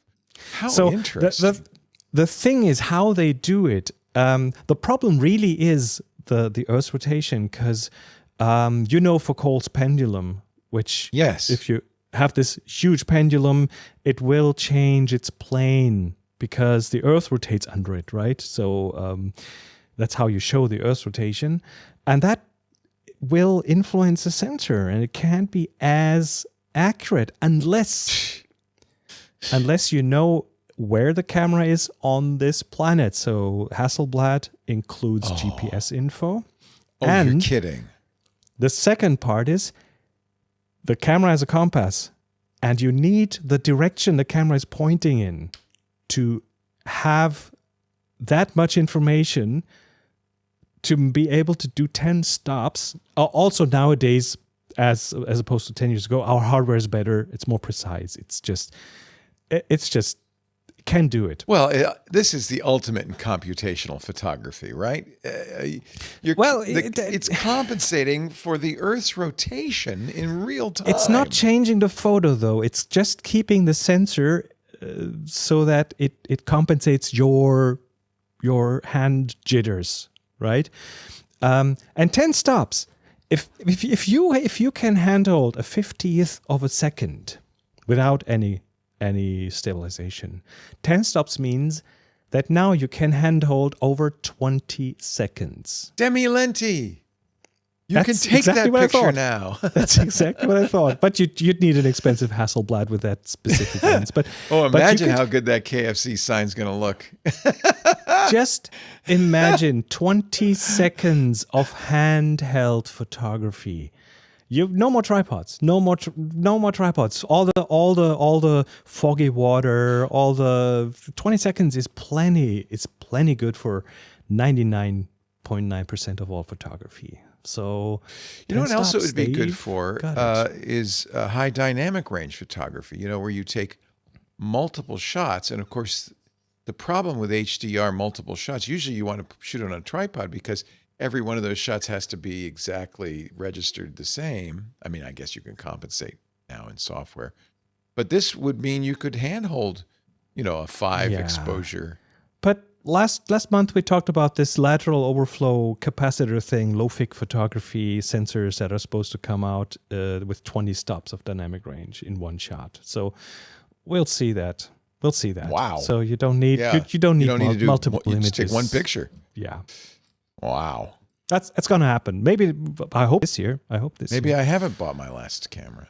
How so interesting. The thing is how they do it. The problem really is the Earth's rotation because Foucault's pendulum, which if you have this huge pendulum, it will change its plane because the Earth rotates under it, right? So that's how you show the Earth's rotation, and that will influence the sensor, and it can't be as accurate unless you know where the camera is on this planet. So Hasselblad includes GPS info. And you're kidding. The second part is the camera has a compass, and you need the direction the camera is pointing in to have that much information to be able to do 10 stops. Also nowadays, as opposed to 10 years ago, our hardware is better. It's more precise. It's just can do it. Well, this is the ultimate in computational photography, right? It's compensating for the Earth's rotation in real time. It's not changing the photo, though. It's just keeping the sensor so that it compensates your hand jitters, right? And 10 stops. If you can handhold a 50th of a second without any stabilization, 10 stops means that now you can handhold over 20 seconds. Demi-lenti. You That's can take exactly that what I picture thought. now. That's exactly what I thought. But you'd need an expensive Hasselblad with that specific lens. But imagine how good that KFC sign's going to look. Just imagine 20 seconds of handheld photography. No more tripods. No more tripods. All the foggy water. All the 20 seconds is plenty. It's plenty good for 99.9% of all photography. So, you know what else it would be good for is high dynamic range photography. Where you take multiple shots, and of course, the problem with HDR multiple shots, usually you want to shoot it on a tripod because every one of those shots has to be exactly registered the same. I mean, I guess you can compensate now in software, but this would mean you could handhold, a 5 exposure. But last month we talked about this lateral overflow capacitor thing, low-fig photography sensors that are supposed to come out with 20 stops of dynamic range in one shot. So we'll see that. Wow! So you don't need you don't need to do multiple images. Just take one picture. Yeah. Wow. That's going to happen. Maybe I hope this year. Maybe I haven't bought my last camera.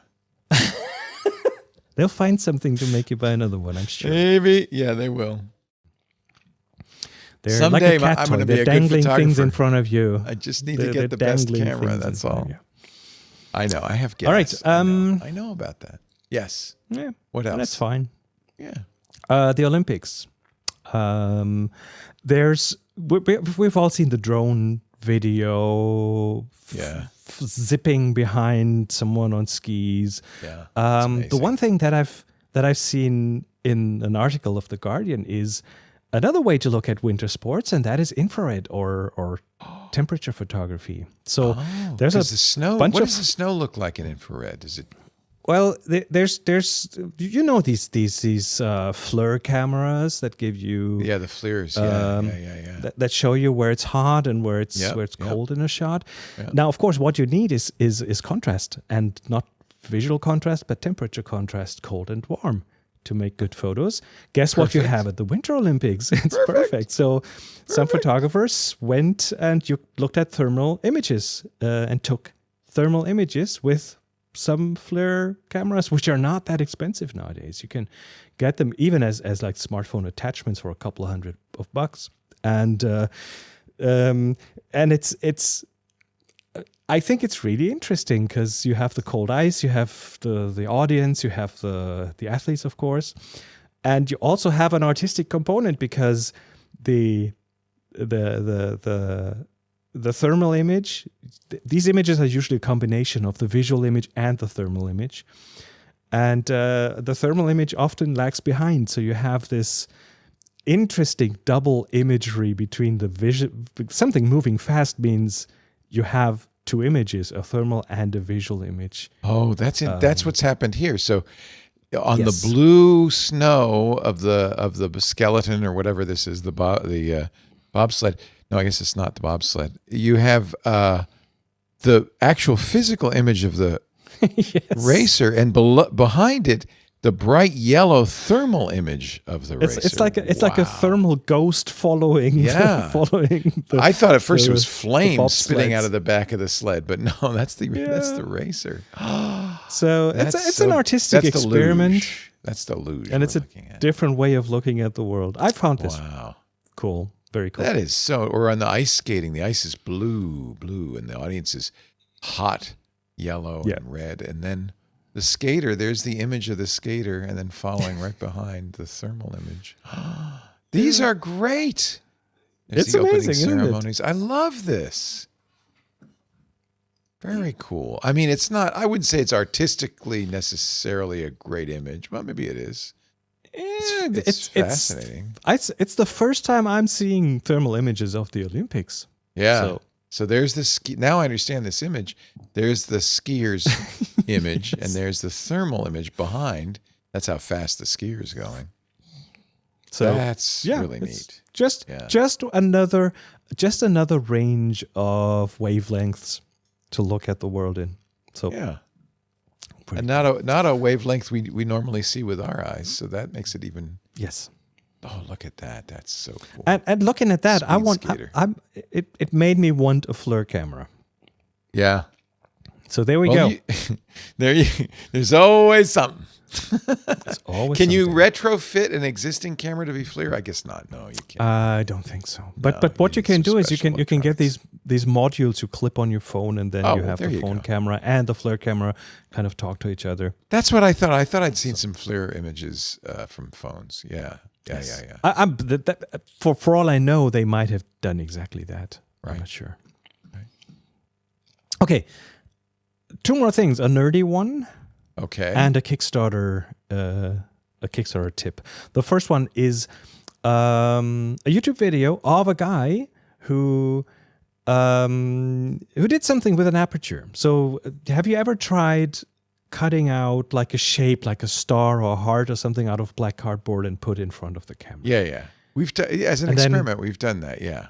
They'll find something to make you buy another one, I'm sure. Maybe. Yeah, they will. They're Someday like a cat I'm going to toy. be a They're good dangling photographer. things in front of you. I just need to get the best camera. That's all. I know. I have gas. All right. I know about that. Yes. Yeah. What else? That's fine. Yeah. The Olympics. We've all seen the drone video. Zipping behind someone on skis. Yeah. The one thing that I've seen in an article of The Guardian is another way to look at winter sports, and that is infrared or temperature photography. So there's the snow. bunch what of does the snow look like in infrared? Is it? Well, there's these FLIR cameras that give you the FLIRs that show you where it's hot and where it's cold in a shot. Yeah. Now, of course, what you need is contrast, and not visual contrast, but temperature contrast, cold and warm, to make good photos. Guess what you have at the Winter Olympics? It's perfect. So some photographers went and you looked at thermal images and took thermal images with some FLIR cameras, which are not that expensive nowadays. You can get them even as like smartphone attachments for a couple of $100 and it's I think it's really interesting because you have the cold ice, you have the audience, you have the athletes, of course, and you also have an artistic component because the thermal image, these images are usually a combination of the visual image and the thermal image. And the thermal image often lags behind. So you have this interesting double imagery between the vision. Something moving fast means you have two images, a thermal and a visual image. Oh, that's what's happened here. So on the blue snow of the skeleton or whatever this is, the bobsled. No, I guess it's not the bobsled. You have the actual physical image of the racer, and behind it, the bright yellow thermal image of the racer. It's like a thermal ghost following. Yeah, following. I thought at first it was flames spitting out of the back of the sled, but no, that's the racer. So it's an artistic experiment. That's the luge, and it's a different way of looking at the world. I found this cool. Very cool. That is so. Or on the ice skating, the ice is blue, and the audience is hot, yellow, and red. And then the skater, there's the image of the skater, and then following right behind the thermal image. These are great. There's it's amazing, ceremonies. Isn't it? I love this. Very cool. I mean, it's not, I wouldn't say it's artistically necessarily a great image, but maybe it is. It's fascinating. It's the first time I'm seeing thermal images of the Olympics. Yeah. So there's the ski. Now I understand this image. There's the skier's image, and there's the thermal image behind. That's how fast the skier is going. So that's really neat. Just another range of wavelengths to look at the world in. So yeah. And not a wavelength we normally see with our eyes. So that makes it even. Yes. Oh, look at that! That's so cool. And looking at that, it made me want a FLIR camera. Yeah. So there we go. There's always something. Can you retrofit an existing camera to be FLIR? I guess not. No, you can't. I don't think so. But what you can do is you can get these modules you clip on your phone, and then you have the phone camera and the FLIR camera kind of talk to each other. That's what I thought. I thought I'd seen some FLIR images from phones. Yeah. Yes. For all I know, they might have done exactly that. Right. I'm not sure. Right. Okay. 2 more things. A nerdy one. Okay. And a Kickstarter tip. The first one is a YouTube video of a guy who did something with an aperture. So have you ever tried cutting out like a shape, like a star or a heart or something out of black cardboard and put in front of the camera? Yeah. We've as an experiment, we've done that. Yeah.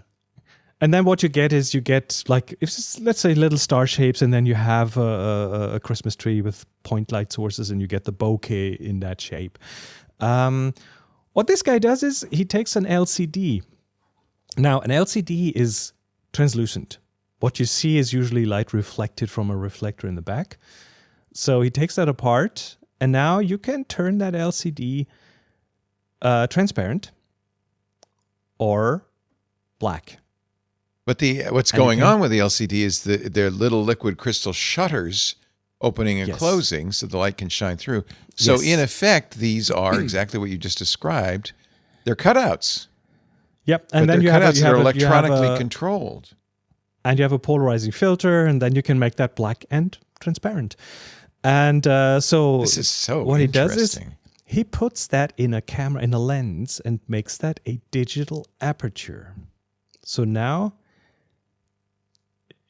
And then what you get is like, let's say little star shapes, and then you have a Christmas tree with point light sources, and you get the bouquet in that shape. What this guy does is he takes an LCD. Now, an LCD is translucent. What you see is usually light reflected from a reflector in the back. So he takes that apart, and now you can turn that LCD transparent or black. But what's going on with the LCD is they're little liquid crystal shutters opening and closing so the light can shine through. So in effect, these are exactly what you just described. They're cutouts. Yep. And then cutouts that are electronically controlled. And you have a polarizing filter, and then you can make that black and transparent. And so this is so what he does is he puts that in a camera, in a lens, and makes that a digital aperture. So now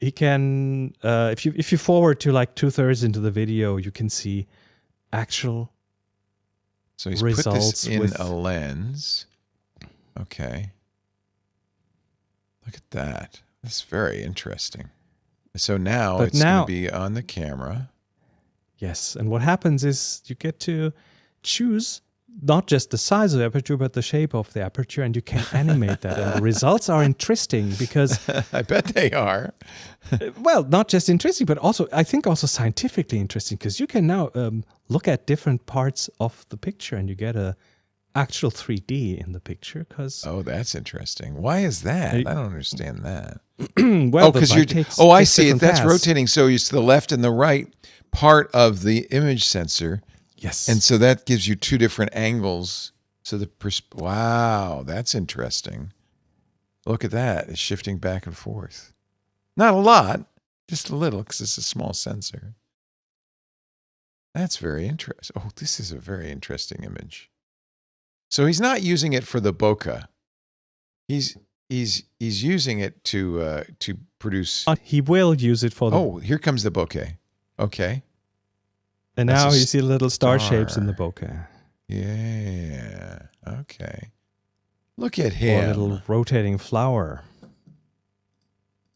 he can, if you forward to like 2/3 into the video, you can see actual So he's results put this in a lens. Okay. Look at that. That's very interesting. So now it's going to be on the camera. Yes, and what happens is you get to choose not just the size of the aperture, but the shape of the aperture, and you can animate that. And the results are interesting because... I bet they are. Well, not just interesting, but also, I think also scientifically interesting, because you can now look at different parts of the picture, and you get a actual 3D in the picture. Oh, that's interesting. Why is that? I don't understand that. Well, because I see it. That's rotating. So it's the left and the right part of the image sensor. Yes. And so that gives you 2 different angles. So wow, that's interesting. Look at that. It's shifting back and forth. Not a lot, just a little, because it's a small sensor. That's very interesting. Oh, this is a very interesting image. So he's not using it for the bokeh. He's using it to produce. He will use it for the. Oh, here comes the bokeh. Okay. And now you see little star shapes in the bokeh. Yeah. Okay. Look at him. Or a little rotating flower.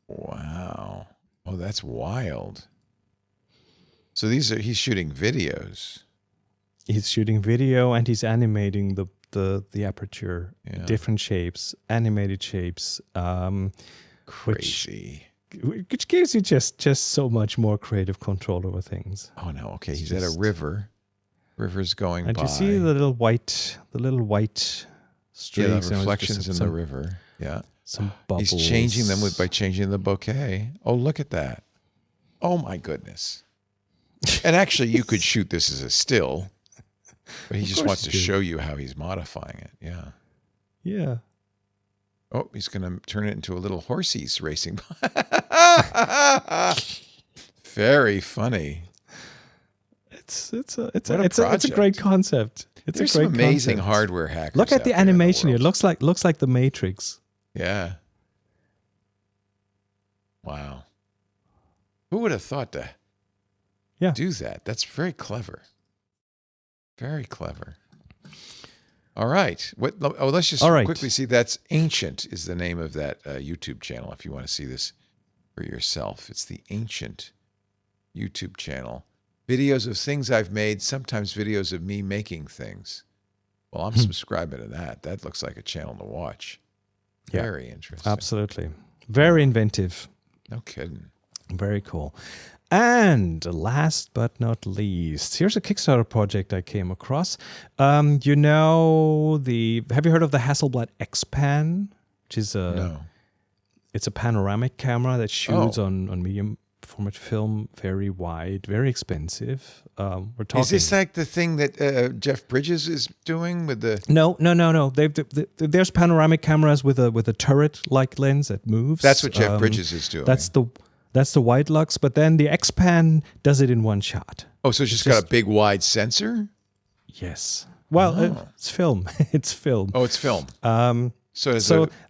Wow. Oh, that's wild. So he's shooting videos. He's shooting video, and he's animating the aperture, different shapes, animated shapes. Crazy. Which gives you just so much more creative control over things. Oh no! Okay, he's at a river. River's going by. And you see the little white streaks. Yeah, the reflections in the river. Yeah. Some bubbles. He's changing them by changing the bouquet. Oh, look at that! Oh my goodness! And actually, you could shoot this as a still, but he just wants to show you how he's modifying it. Yeah. Yeah. Oh, he's going to turn it into a little horse he's racing by. Very funny. It's a great concept. There's some amazing hardware hackers. Look at the out there in animation. It world. looks like the Matrix. Yeah. Wow. Who would have thought to do that? That's very clever. Very clever. All right. Let's just quickly see. That's Ancient is the name of that YouTube channel if you want to see this for yourself. It's the Ancient YouTube channel. Videos of things I've made, sometimes videos of me making things. Well, I'm subscribing to that. That looks like a channel to watch. Yeah, very interesting. Absolutely. Very inventive. No kidding. Very cool. And last but not least, here's a Kickstarter project I came across. Have you heard of the Hasselblad X-Pan? Which is it's a panoramic camera that shoots on medium format film, very wide, very expensive. We're talking. Is this like the thing that Jeff Bridges is doing with the? No. There's panoramic cameras with a turret-like lens that moves. That's what Jeff Bridges is doing. That's the wide lux, but then the X-Pan does it in one shot. Oh, so it's just got a big wide sensor? Yes. Well, it's film. It's film. Oh, it's film.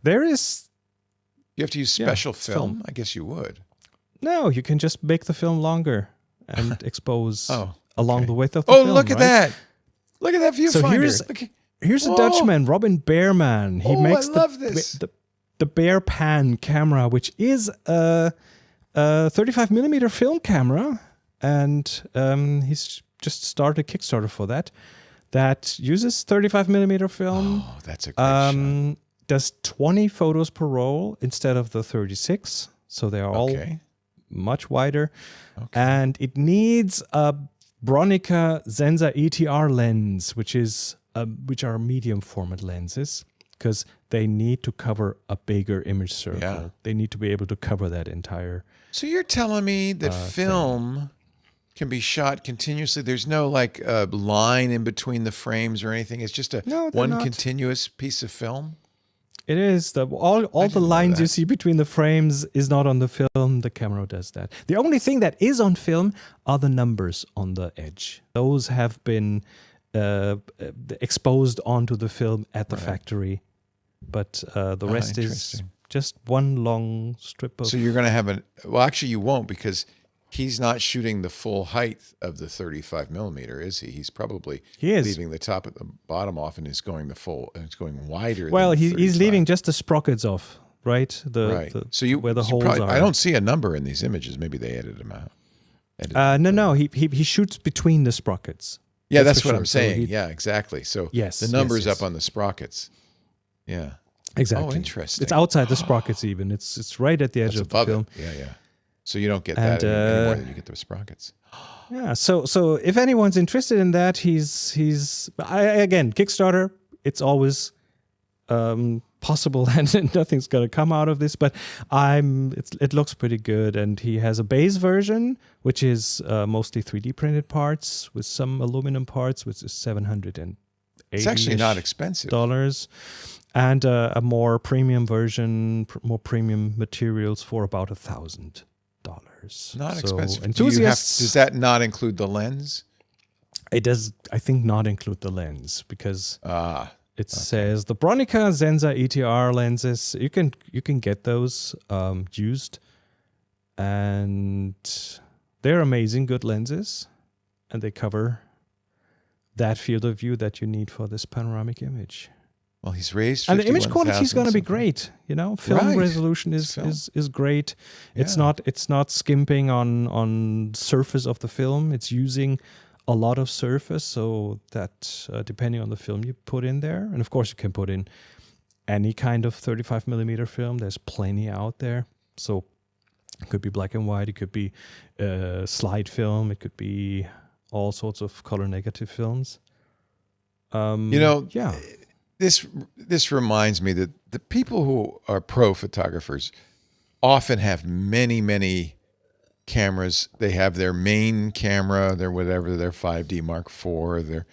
There is. You have to use special film? I guess you would. No, you can just make the film longer and expose along the width of the film. Oh, look at that. Look at that viewfinder. So here's a Dutchman, Robin Beerman. He makes the Bearpan camera, which is a 35mm film camera. And he's just started a Kickstarter for that uses 35mm film. Oh, that's a great shot. Does 20 photos per roll instead of the 36. So they are all much wider. Okay. And it needs a Bronica Zenza ETR lens, which are medium format lenses, because they need to cover a bigger image circle. Yeah. They need to be able to cover that entire. So you're telling me that film can be shot continuously? There's no line in between the frames or anything. It's just one continuous piece of film. It is. All the lines you see between the frames is not on the film. The camera does that. The only thing that is on film are the numbers on the edge. Those have been exposed onto the film at the factory. But the rest is just one long strip of... So you're going to have well, actually you won't, because he's not shooting the full height of the 35mm, is he? He's probably leaving the top and the bottom off, and is going it's going wider. Well, he's leaving just the sprockets off, right? Where the holes are. I don't see a number in these images. Maybe they edited them out. No. He shoots between the sprockets. Yeah, that's what I'm saying. Yeah, exactly. So the number's up on the sprockets. Yeah. Exactly. Oh, interesting. It's outside the sprockets even. It's right at the edge of the film. Yeah. So you don't get that anymore than you get the sprockets. Yeah. So if anyone's interested in that, again, Kickstarter, it's always possible and nothing's going to come out of this, but it looks pretty good. And he has a base version, which is mostly 3D printed parts with some aluminum parts, which is $780. It's actually not expensive. And a more premium version, more premium materials for about $1,000. Not expensive. Enthusiasts, does that not include the lens? It does, I think, not include the lens, because says the Bronica Zenza ETR lenses. You can get those used, and they're amazing, good lenses, and they cover that field of view that you need for this panoramic image. Well, he's raised, and the image quality is going to be great. Film resolution is great. Yeah. It's not skimping on surface of the film. It's using a lot of surface, so that depending on the film you put in there, and of course you can put in any kind of 35mm film. There's plenty out there. So it could be black and white. It could be slide film. It could be all sorts of color negative films. This reminds me that the people who are pro photographers often have many, many cameras. They have their main camera, their 5D Mark IV,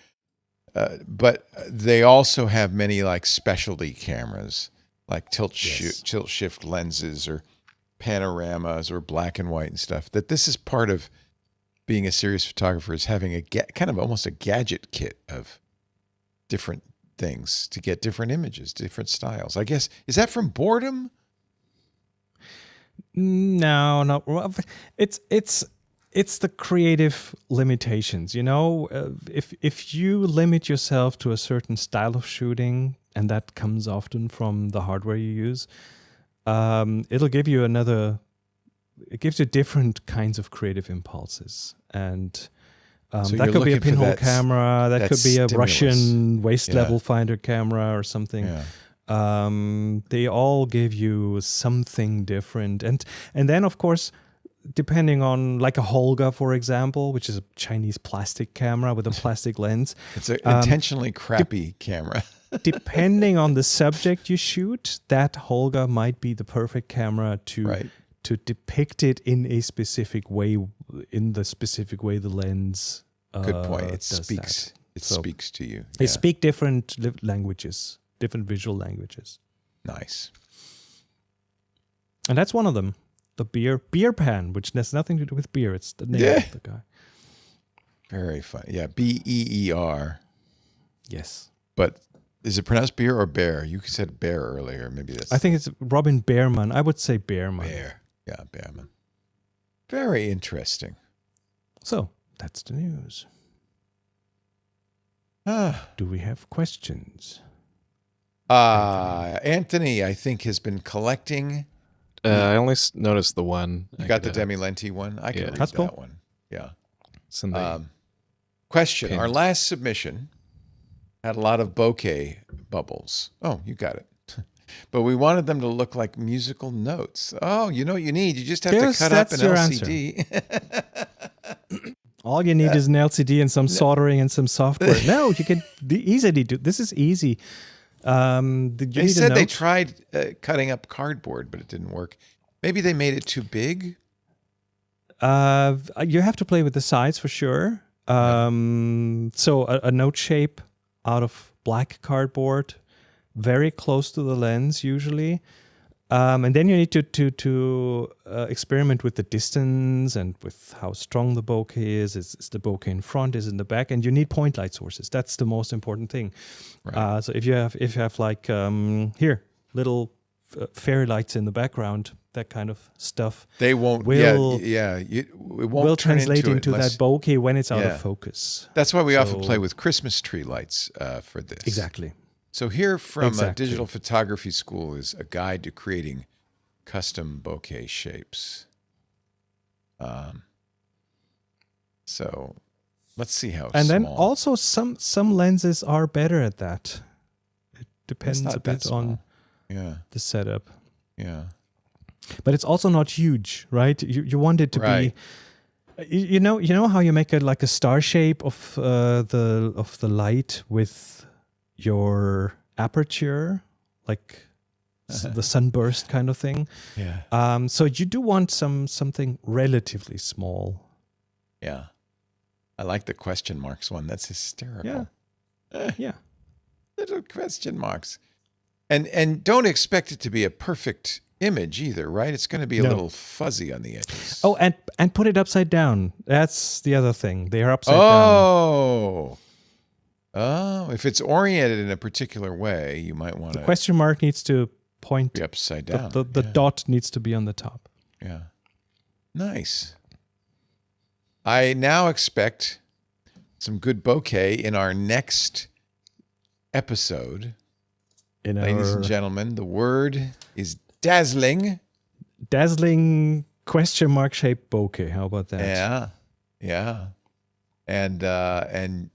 but they also have many specialty cameras, like tilt shift lenses or panoramas or black and white and stuff. That this is part of being a serious photographer is having a kind of almost a gadget kit of different things to get different images, different styles. I guess, is that from boredom? No, no. It's the creative limitations. If you limit yourself to a certain style of shooting, and that comes often from the hardware you use, it'll give you it gives you different kinds of creative impulses. And So that you're could be a looking for pinhole that camera, that could be a stimulus. Russian waist Yeah. level finder camera or something. Yeah. They all give you something different. And then, of course, depending on like a Holga, for example, which is a Chinese plastic camera with a plastic lens. It's an intentionally crappy camera. Depending on the subject you shoot, that Holga might be the perfect camera to depict it in a specific way, in the specific way the lens Good point. It does speaks. that. It So speaks to you. They Yeah. speak different languages, different visual languages. Nice. And that's one of them. The beer pan, which has nothing to do with beer. It's the name Yeah. of the guy. Very fun. Yeah. BEER. Yes. But is it pronounced beer or bear? You said bear earlier. Maybe that's I think it's Robin Bearman. I would say Bearman. bear. Yeah, Bearman. Very interesting. So that's the news. Ah. Do we have questions? Anthony, I think, has been collecting. I only noticed the one. You I got the could, Demi Lenti one? I can Yeah. read That's that cool. one. Yeah. it's in the Question. Pin. Our last submission had a lot of bokeh bubbles. Oh, you got it. But we wanted them to look like musical notes. Oh, you know what you need? You just have Yes, to cut up that's an your LCD. All you need is an LCD and some soldering and some software. No, you can easily do. This is easy. They said they tried cutting up cardboard, but it didn't work. Maybe they made it too big. You have to play with the size for sure. So a note shape out of black cardboard, very close to the lens usually. And then you need to experiment with the distance and with how strong the bokeh is. Is the bokeh in front? Is it in the back? And you need point light sources. That's the most important thing. Right. So if you have like here little fairy lights in the background, that kind of stuff, They won't. Will- it won't will turn translate into it unless- that bokeh when it's out Yeah. of focus. That's why we often So- play with Christmas tree lights for this. Exactly. So here from Exactly. Digital Photography School is a guide to creating custom bokeh shapes. So let's see how And then small. also some lenses are better at that. It It's depends not a that bit on small. Yeah, the setup. yeah. But it's also not huge, right? You want it to Right. be. You know how you make it like a star shape of the light with your aperture, like the sunburst kind of thing. Yeah. So you do want something relatively small. Yeah. I like the question marks one. That's hysterical. Yeah. Little question marks. And don't expect it to be a perfect image either, right? It's going to be a No. little fuzzy on the edges. Oh, and put it upside down. That's the other thing. They are upside down. Oh, if it's oriented in a particular way, you might want The to question mark needs to point. be upside down. The Yeah. dot needs to be on the top. Yeah. Nice. I now expect some good bokeh in our next episode. In Ladies our and gentlemen, the word is dazzling. dazzling question mark shaped bokeh. How about that? Yeah. Yeah. And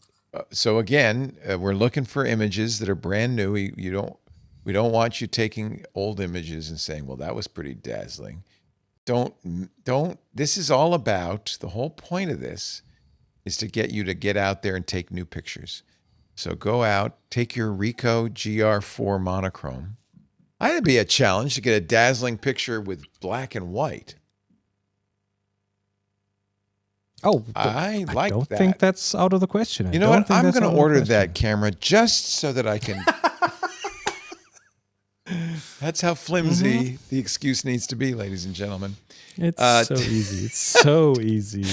so again, we're looking for images that are brand new. We don't want you taking old images and saying, "Well, that was pretty dazzling." Don't. This is all about, the whole point of this is to get you to get out there and take new pictures. So go out, take your Ricoh GR4 monochrome. That'd be a challenge to get a dazzling picture with black and white. Oh, I I like don't that. think that's out of the question. I You know don't what? think I'm that's going out to of the order question. that camera just so that I can. That's how flimsy the excuse needs to be, ladies and gentlemen. It's Uh, so easy. It's so easy.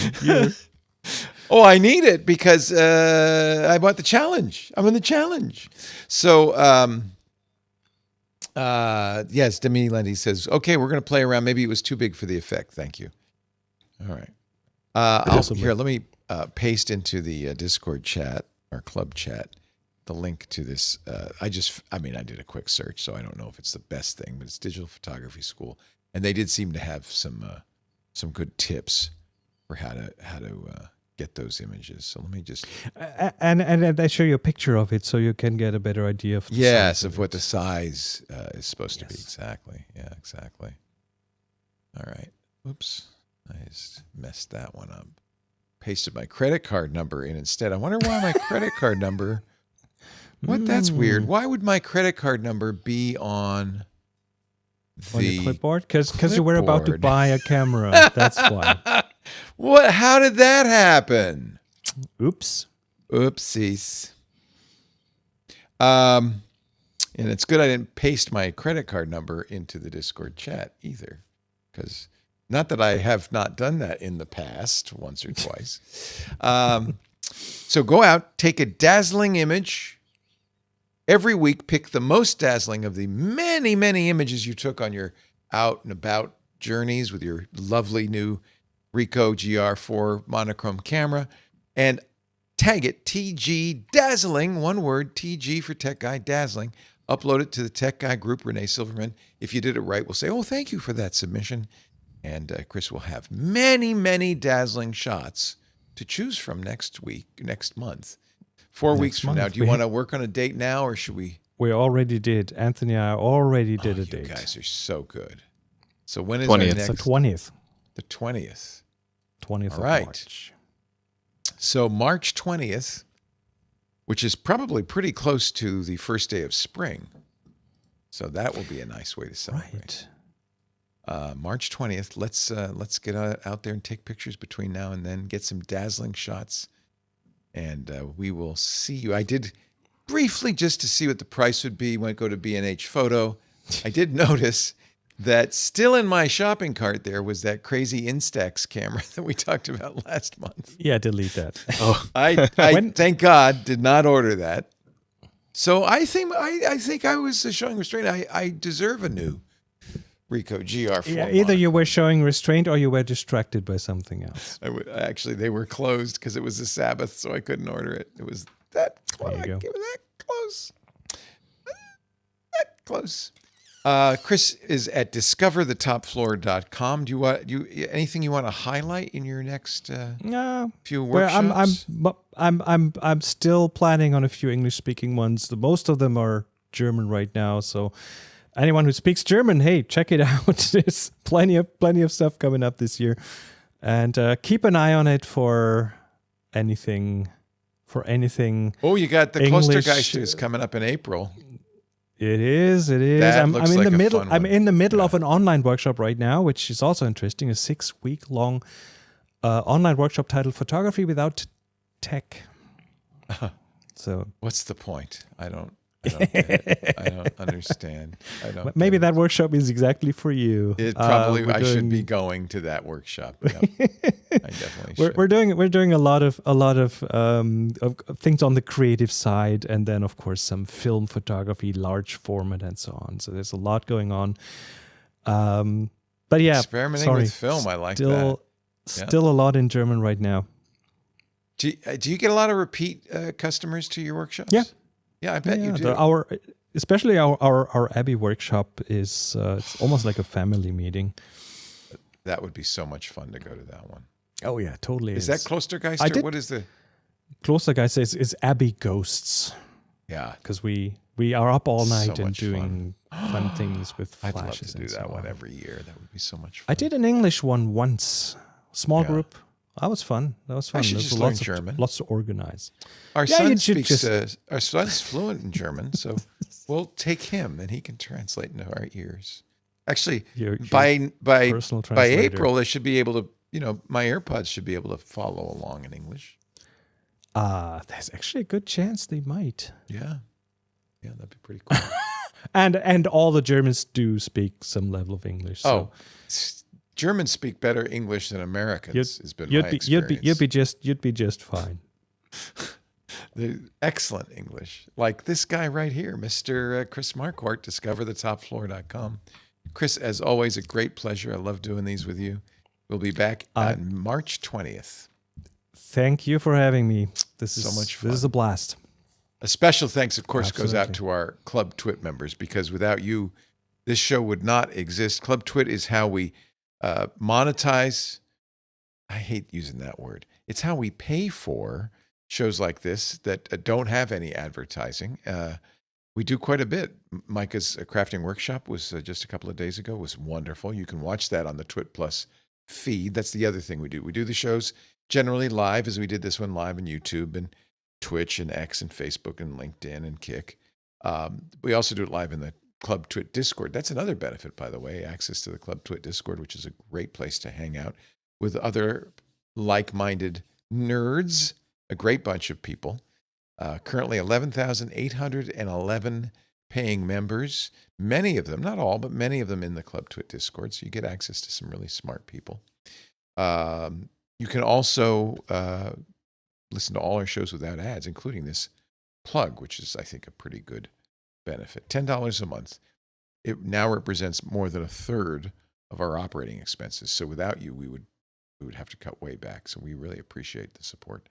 Oh, I need it because I want the challenge. I'm in the challenge. So, yes, Demi Lendy says, okay, we're going to play around. Maybe it was too big for the effect. Thank you. All right. Here, let me paste into the Discord chat, our club chat, the link to this. I did a quick search, so I don't know if it's the best thing, but it's Digital Photography School. And they did seem to have some good tips for how to get those images. So let me just and they show you a picture of it, so you can get a better idea of the size of what the size is supposed to be. Exactly. Yeah, exactly. All right. Oops, I just messed that one up. Pasted my credit card number in instead. I wonder why my credit card number. What? That's weird. Why would my credit card number be on your clipboard? Because you were about to buy a camera. That's why. What? How did that happen? Oops. Oopsies. And it's good I didn't paste my credit card number into the Discord chat either, because not that I have not done that in the past once or twice. So go out, take a dazzling image. Every week, pick the most dazzling of the many, many images you took on your out and about journeys with your lovely new Ricoh GR4 monochrome camera, and tag it TG Dazzling, one word, TG for Tech Guy Dazzling. Upload it to the Tech Guy group, Renee Silverman. If you did it right, we'll say, oh, thank you for that submission. And Chris will have many, many dazzling shots to choose from next month. 4 weeks from now. Do you want to work on a date now, or should we? We already did. Anthony and I already did a date. You guys are so good. So when is 20th. our next? It's the 20th. The 20th. 20th All of right. March. So March 20th, which is probably pretty close to the first day of spring. So that will be a nice way to celebrate. Right. March 20th. Let's get out there and take pictures between now and then. Get some dazzling shots, and we will see you. I did briefly, just to see what the price would be, when I go to B&H Photo. I did notice that still in my shopping cart there was that crazy Instax camera that we talked about last month. Yeah, delete that. Oh, I thank God did not order that. So I think I was showing restraint. I deserve a new Ricoh GR4. Yeah, either you were showing restraint or you were distracted by something else. Actually, they were closed because it was the Sabbath, so I couldn't order it. It was that close. There you go. Give it that close. That close. Chris is at discoverthetopfloor.com. Do you anything you want to highlight in your next few workshops? Well, I'm still planning on a few English-speaking ones. Most of them are German right now, so anyone who speaks German, hey, check it out. There's plenty of stuff coming up this year, and keep an eye on it for anything. Oh, you got the English. Klostergeisters coming up in April. It is. That I'm looks in like the a middle. fun I'm one. in the middle of an online workshop right now, which is also interesting. A 6-week-long online workshop titled "Photography Without Tech." So, what's the point? I don't get it. I don't understand. Maybe that workshop is exactly for you. It probably. I should be going to that workshop. Yep. I definitely should. We're doing a lot of things on the creative side, and then of course some film photography, large format, and so on. So there's a lot going on. But yeah, experimenting with film. I like that. Still a lot in German right now. Do you get a lot of repeat customers to your workshops? Yeah, I bet you do. Especially our Abbey workshop is it's almost like a family meeting. That would be so much fun to go to that one. Oh yeah, totally. Is that Klostergeister? What is the Klostergeister? Is Abbey Ghosts? Yeah, because we are up all night so and doing fun things with flashes. I'd love to do that one every year. That would be so much fun. I did an English one once, small group. That was fun. I should just learn German. Lots to organize. Our son's fluent in German, so we'll take him and he can translate into our ears. Actually, by April, they should be able to. My AirPods should be able to follow along in English. There's actually a good chance they might. Yeah, that'd be pretty cool. and all the Germans do speak some level of English. So. Germans speak better English than Americans. Has been my You'd experience. you'd be just fine. They're excellent English. Like this guy right here, Mr. Chris Marquardt, discoverthetopfloor.com. Chris, as always, a great pleasure. I love doing these with you. We'll be back on March 20th. Thank you for having me. This is so much fun. This is a blast. A special thanks, of course, goes out Absolutely. to our Club Twit members, because without you, this show would not exist. Club Twit is how we monetize. I hate using that word. It's how we pay for shows like this that don't have any advertising. We do quite a bit. Micah's crafting workshop was just a couple of days ago. It was wonderful. You can watch that on the Twit Plus feed. That's the other thing we do. We do the shows generally live, as we did this one live on YouTube and Twitch and X and Facebook and LinkedIn and Kick. We also do it live in the Club Twit Discord. That's another benefit, by the way, access to the Club Twit Discord, which is a great place to hang out with other like-minded nerds, a great bunch of people. Currently 11,811 paying members, many of them, not all, but many of them in the Club Twit Discord. So you get access to some really smart people. You can also listen to all our shows without ads, including this plug, which is, I think, a pretty good benefit. $10 a month. It now represents more than a third of our operating expenses. So without you, we would have to cut way back. So we really appreciate the support.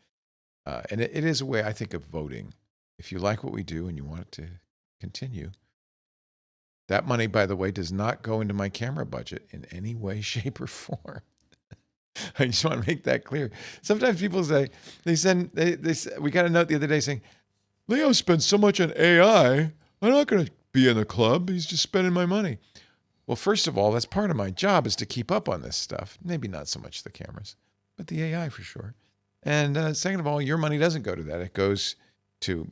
And it is a way, I think, of voting. If you like what we do and you want it to continue, that money, by the way, does not go into my camera budget in any way, shape, or form. I just want to make that clear. Sometimes people say, we got a note the other day saying, Leo spends so much on AI, I'm not going to be in the club. He's just spending my money. Well, first of all, that's part of my job, is to keep up on this stuff. Maybe not so much the cameras, but the AI for sure. And second of all, your money doesn't go to that. It goes to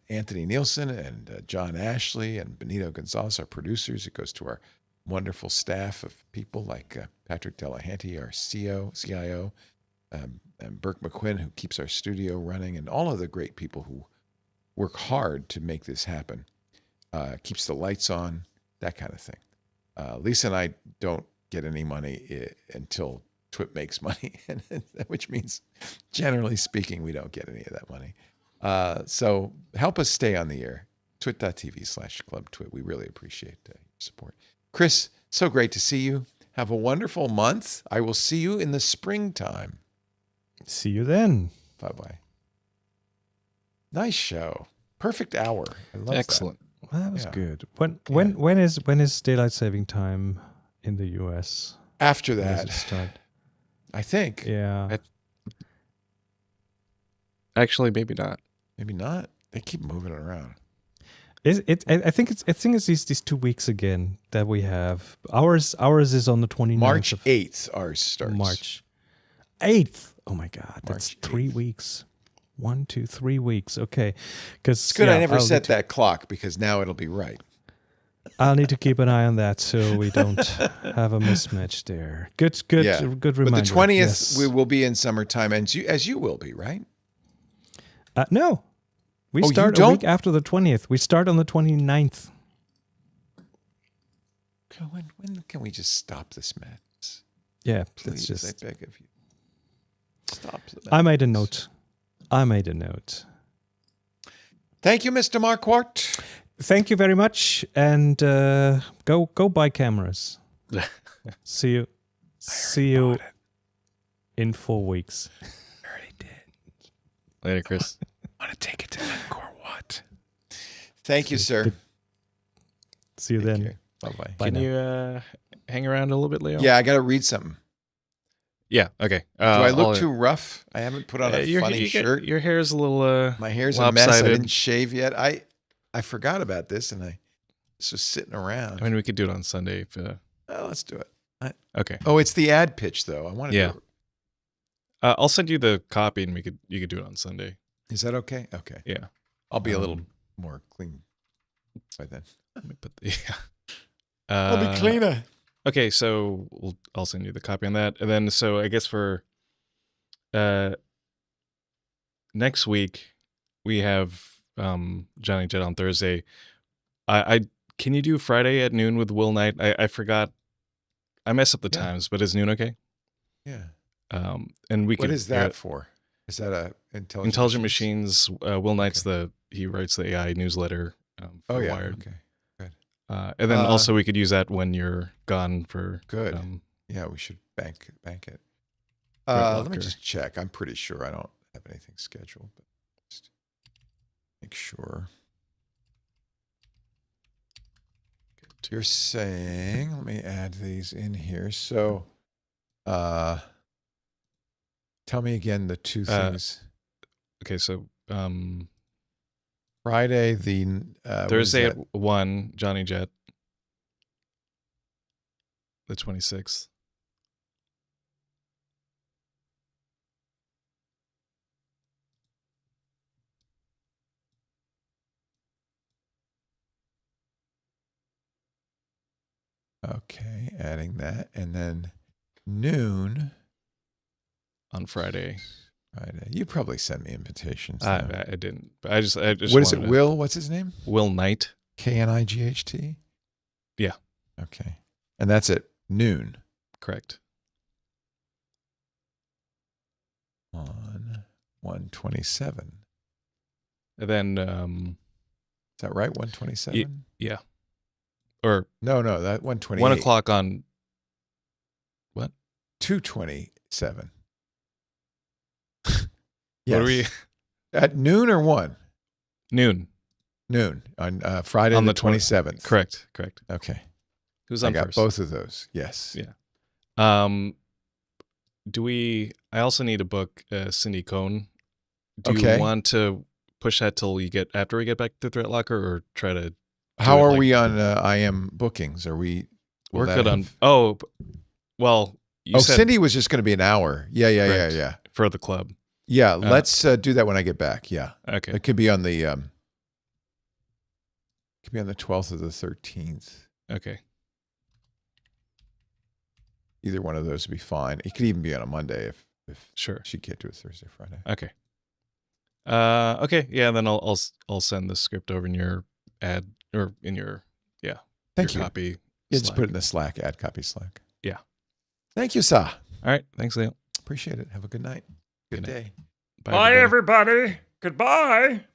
Anthony Nielsen and John Ashley and Benito Gonzalez, our producers. It goes to our wonderful staff of people like Patrick Delahanty, our CIO, and Burke McQuinn, who keeps our studio running, and all of the great people who work hard to make this happen. Keeps the lights on, that kind of thing. Lisa and I don't get any money until Twit makes money, which means, generally speaking, we don't get any of that money. So help us stay on the air. Twit.tv/clubtwit. We really appreciate your support. Chris, so great to see you. Have a wonderful month. I will see you in the springtime. See you then. Bye-bye. Nice show. Perfect hour. I love Excellent. Well, that was Yeah. good. When is daylight saving time in the US? that. After When does that, it start? I think. Yeah. Actually, maybe not. Maybe not. They keep moving it around. I think it's these 2 weeks again that we have. Ours is on the 29th March of 8th, ours starts. March 8th. Oh my God, that's March 3 weeks. 1, 2, 3 weeks. Okay, because It's good I never set that clock, because now it'll be right. I'll need to keep an eye on that so we don't have a mismatch there. Good Yeah. reminder. But the 20th, Yes. we will be in summertime, and as you will be, right? No, we Oh, you start a don't? week after the 20th. We start on the 29th. When can we just stop this madness? Yeah, Please, that's just. I beg of you. Stop the I made a madness. note. Thank you, Mr. Marquardt. Thank you very much, and go buy cameras. See you in 4 weeks. I already did. Later, Chris. I want to take it to Marquardt. Thank you, sir. See you then. Bye-bye. Bye Can now. you hang around a little bit, Leo? Yeah, I got to read something. Yeah. Okay. Do I look too rough? I haven't put on a funny shirt. Your hair's a little. My hair's a mess. I lopsided. didn't shave yet. I forgot about this, and I was just sitting around. I mean, we could do it on Sunday. If, Well, let's do it. okay. Oh, it's the ad pitch, though. I want to Yeah. do it. I'll send you the copy, and you could do it on Sunday. Is that okay? Okay. Yeah. I'll be a little more clean by then. Let me put the. Yeah. I'll be cleaner. Okay, so I'll send you the copy on that, and then so I guess for next week we have Johnny Jet on Thursday. I can you do Friday at noon with Will Knight? I forgot. I mess up the Yeah. times, but is noon okay? Yeah. And we What could. is that for? Is that a Intelligent Machines. Will Knight's he writes the AI newsletter for Oh yeah. Wired. Okay. Good. And then also we could use that when you're gone for Good. Yeah, we should bank it. Brett Let me Walker. just check. I'm pretty sure I don't have anything scheduled, but just make sure. You're saying, let me add these in here. So, tell me again the two things. Okay, so Friday, the Thursday at 1, Johnny Jet. The 26th. Okay, adding that, and then noon On Friday. Friday. You probably sent me invitations. I didn't. But I just What is it? Will? What's his name? Will Knight. Knight? Yeah. Okay, and that's at noon Correct. on 127. And then Is that right? 127? yeah. Or No, that 128. 1 o'clock on what? 227. What are we? At noon or 1? Noon. Noon on Friday On the the 20 27th. Correct. Okay. Who's I on got first? both of those. Yes. Yeah. I also need to book Cindy Cohn. Do Okay. you want to push that till after we get back to Threat Locker, or try to? How it are like- we on IM bookings? Are we? will We're that good on. have- Oh, well, you said Cindy was just going to be an hour. Yeah. Correct. For the club. Yeah, let's do that when I get back. Yeah. Okay. It could be on the 12th or the 13th. Okay. Either one of those would be fine. It could even be on a Monday if Sure. she can't do it Thursday, Friday. Okay. Okay. Yeah. Then I'll send the script over in your ad or in your Thank your you. copy. Yeah, just Slack. put it in the Slack, ad copy Slack. Yeah. Thank you, Sa. All right. Thanks, Leo. Appreciate it. Have a good night. Good Good night. day. Bye, everybody. everybody. Goodbye.